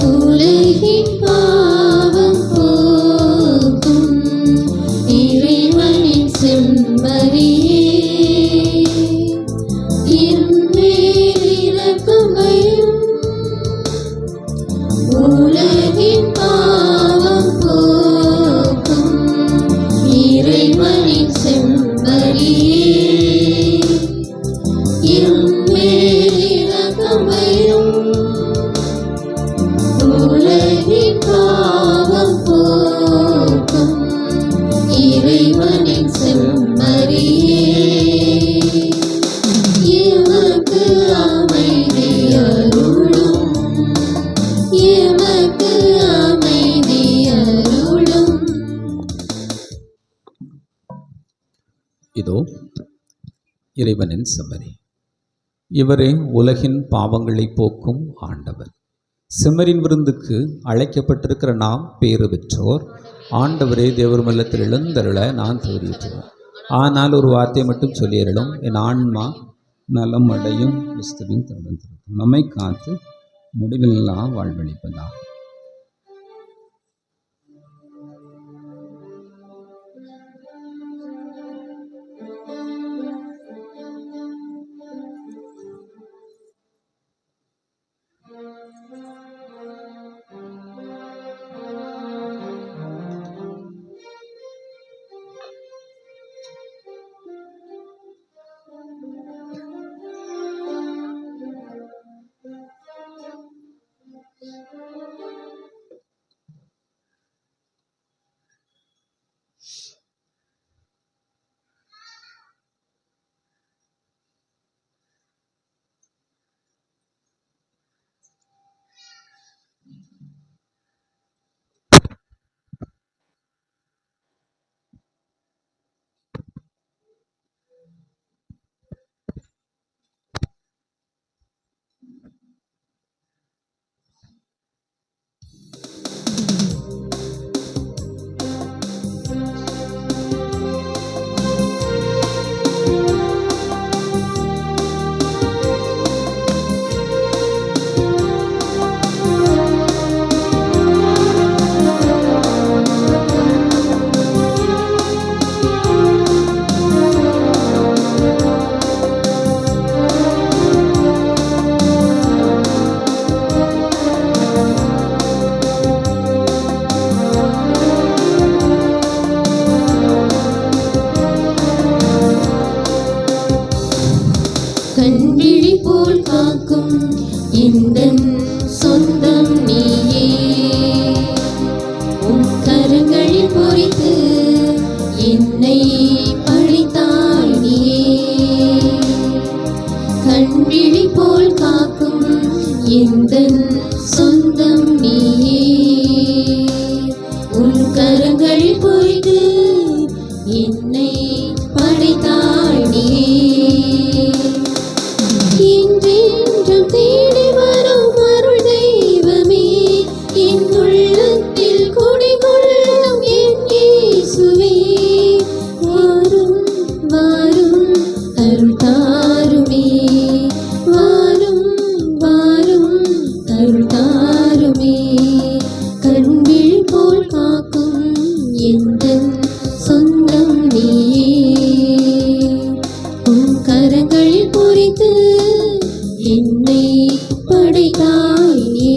உலகின் பாவம் போக்கும் இறைவனின் செம்மறியே, என் மேல் இரக்கமையும். உலகின் பாவம் போக்கும் இறைவனின் செம்மறியே, என் மேல் இரக்கமையும். உலகின் பாவம் போக்கும் இறைவனின் செம்மறியே, எமக்கு அமைதி அருளும். எமக்கு அமைதி அருளும். இதோ இறைவனின் செம்மறி, இவரே உலகின் பாவங்களை போக்கும் ஆண்டவர். செம்மறின் விருந்துக்கு அழைக்கப்பட்டிருக்கிற நாம் பேறு பெற்றோர். ஆண்டவரே, தேவர் மெல்லத்தில் எழுந்தருள நான் தகுதியுற்றோம். ஆனால் ஒரு வார்த்தையை மட்டும் சொல்லியறலும், என் ஆன்மா நலம் அடையும். கிறிஸ்துவின் தருணம் நம்மை காத்து முடிவெல்லாம் வாழ்வளிப்பதாக. கண்விழி போல் காக்கும் எந்தன் சொந்தம் நீயே. உன் கரங்களில் பொறித்து என்னை பழித்தாய் நீயே. கண்விழி போல் காக்கும் எந்தன் சொந்தம் நீயே. உன் கரங்களில் பொறித்து என்னை படைத்தாய் நீயே. இன்றென்றும் தேடி வரும் அருள் தெய்வமே, என் உள்ளத்தில் குடிகொள்ளும் என் இயேசுவே. வாரும் வாரும் அருள் தாருமே, வாரும் வாரும் அருள் தாருமே. கண்விழி போல் காக்கும் எந்தன் சொந்தம் நீயே. உன் கரங்களில் பொறித்து என்னை படைத்தாய் நீயே.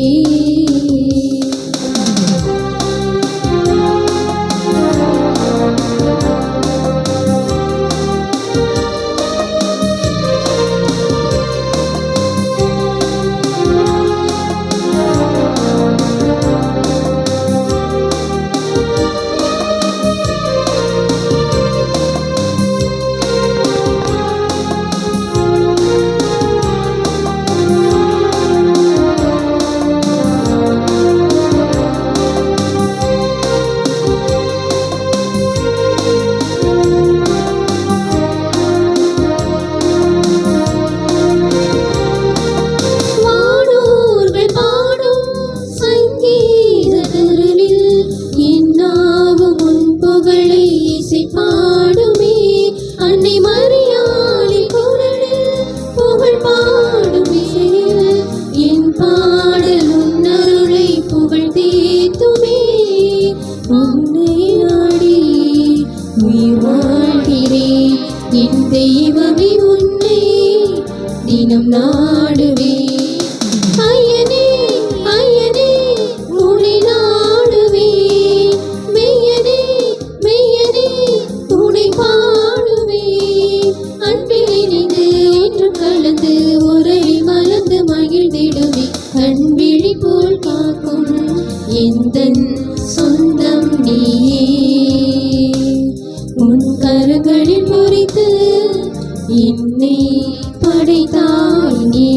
வானோர்கள் பாடும் சங்கீத குரலில் என் நாவும் உன் புகழை இசைப்பாடுமே. அன்னை மரியாளின் குரலில் புகழ் பாடும் இசையில் என் பாடல் உன் அருளை புகழ் தேத்துமே. உன்னை நாடி உயிர் வாழ்கிறேன் என் தெய்வமே, உன்னை தினம் நாடுவே. ஐயனே ஐயனே உன்னை நாடுவே, மெய்யனே மெய்யனே உன்னை பாடுவே. அன்பில் இணைந்து ஒன்று கலந்து உறவில் மலர்ந்து மகிழ்ந்திடுவே. கண்விழி போல் காக்கும் எந்தன் சொந்தம் நீயே. உன் கரங்களில் பொறித்து என்னை படைத்தாய் நீயே.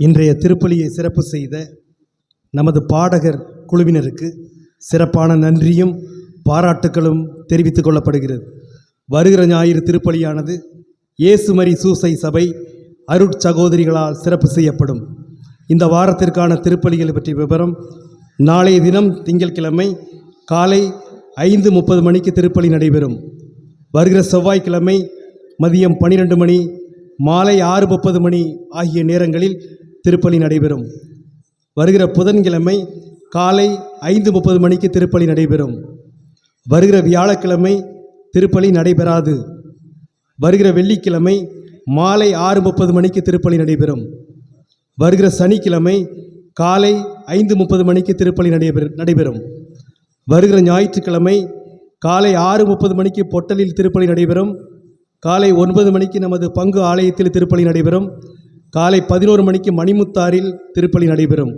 இன்றைய திருப்பலியை சிறப்பு செய்த நமது பாடகர் குழுவினருக்கு சிறப்பான நன்றியும் பாராட்டுக்களும் தெரிவித்துக் கொள்ளப்படுகிறது. வருகிற ஞாயிறு திருப்பலியானது இயேசுமரி சூசை சபை அருட்சகோதரிகளால் சிறப்பு செய்யப்படும். இந்த வாரத்திற்கான திருப்பலிகள் பற்றிய விவரம்: நாளைய தினம் திங்கட்கிழமை காலை 5:30 மணிக்கு திருப்பலி நடைபெறும். வருகிற செவ்வாய்க்கிழமை மதியம் 12 மணி, மாலை 6:30 மணி ஆகிய நேரங்களில் திருப்பலி நடைபெறும். வருகிற புதன்கிழமை காலை 5:30 மணிக்கு திருப்பலி நடைபெறும். வருகிற வியாழக்கிழமை திருப்பலி நடைபெறாது. வருகிற வெள்ளிக்கிழமை மாலை 6:30 மணிக்கு திருப்பலி நடைபெறும். வருகிற சனிக்கிழமை காலை 5:30 மணிக்கு திருப்பலி நடைபெறும். வருகிற ஞாயிற்றுக்கிழமை காலை 6:30 மணிக்கு பொட்டலில் திருப்பலி நடைபெறும். காலை 9 மணிக்கு நமது பங்கு ஆலயத்தில் திருப்பலி நடைபெறும். காலை 11 மணிக்கு மணிமுத்தாரில் திருப்பலி நடைபெறும்.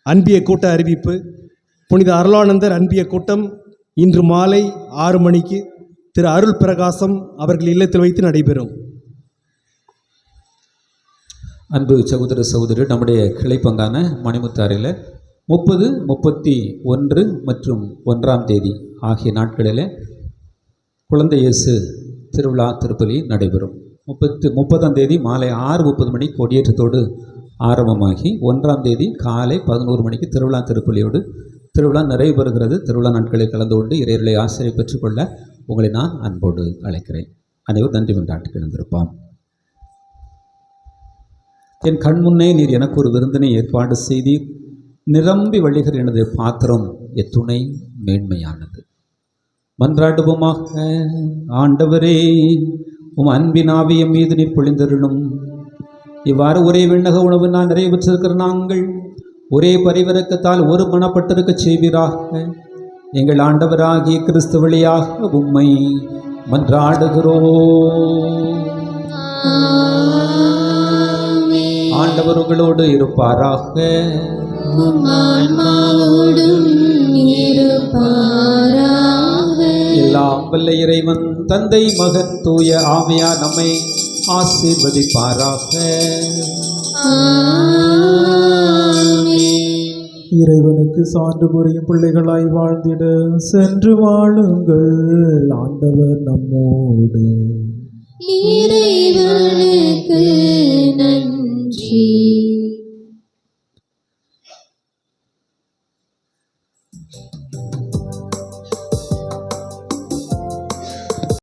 அன்பிய கூட்ட அறிவிப்பு: புனித அருளானந்தர் அன்பிய கூட்டம் இன்று மாலை 6 மணிக்கு திரு அருள் பிரகாசம் அவர்கள் இல்லத்தில் வைத்து நடைபெறும். அன்பு சகோதர சகோதரி, நம்முடைய கிளைப்பங்கான மணிமுத்தாரில் 30, 31 மற்றும் 1ஆம் தேதி ஆகிய நாட்களில் குழந்தை இயேசு திருவிழா திருப்பலி நடைபெறும். 30ஆம் தேதி மாலை 6:30 மணி கொடியேற்றத்தோடு ஆரம்பமாகி 1ஆம் தேதி காலை 11 மணிக்கு திருவிழா திருப்பலியோடு திருவிழா நிறைவு பெறுகிறது. திருவிழா நாட்களில் கலந்து கொண்டு இறையர்களை ஆசிரியை பெற்றுக்கொள்ள உங்களை நான் அன்போடு அழைக்கிறேன். அனைவரும் நன்றி கொண்டாட்டு கிடந்திருப்பாம். என் கண்முன்னே நீர் எனக்கு ஒரு விருந்தினை ஏற்பாடு செய்தீர். நிரம்பி வழிகிற எனது பாத்திரம் எத்துணை மேன்மையானது. மன்றாடுவோமாக. ஆண்டவரே, உம் அன்பின் ஆவியம் மீது நீர் பொழிந்தருளும். இவ்வாறு ஒரே விண்ணக உணவு நான் நிறைவேற்றிருக்கிற நாங்கள் ஒரே பரிவரக்கத்தால் ஒரு மனப்பட்டிருக்க செய்வீராக. எங்கள் ஆண்டவராகிய கிறிஸ்து வழியாக உம்மை மன்றாடுகிறோம். ஆண்டவர் உங்களோடு இருப்பாராக. ஆன்மாவோடும் இருப்பாராக. எல்லாம் வல்ல இறைவன் தந்தை மகன் தூய ஆவியார் நம்மை ஆசீர்வதிப்பாராக. இறைவனுக்கு சான்று புரியும் பிள்ளைகளாய் வாழ்ந்திட சென்று வாழுங்கள். ஆண்டவர் நம்மோடு. இறைவனுக்கு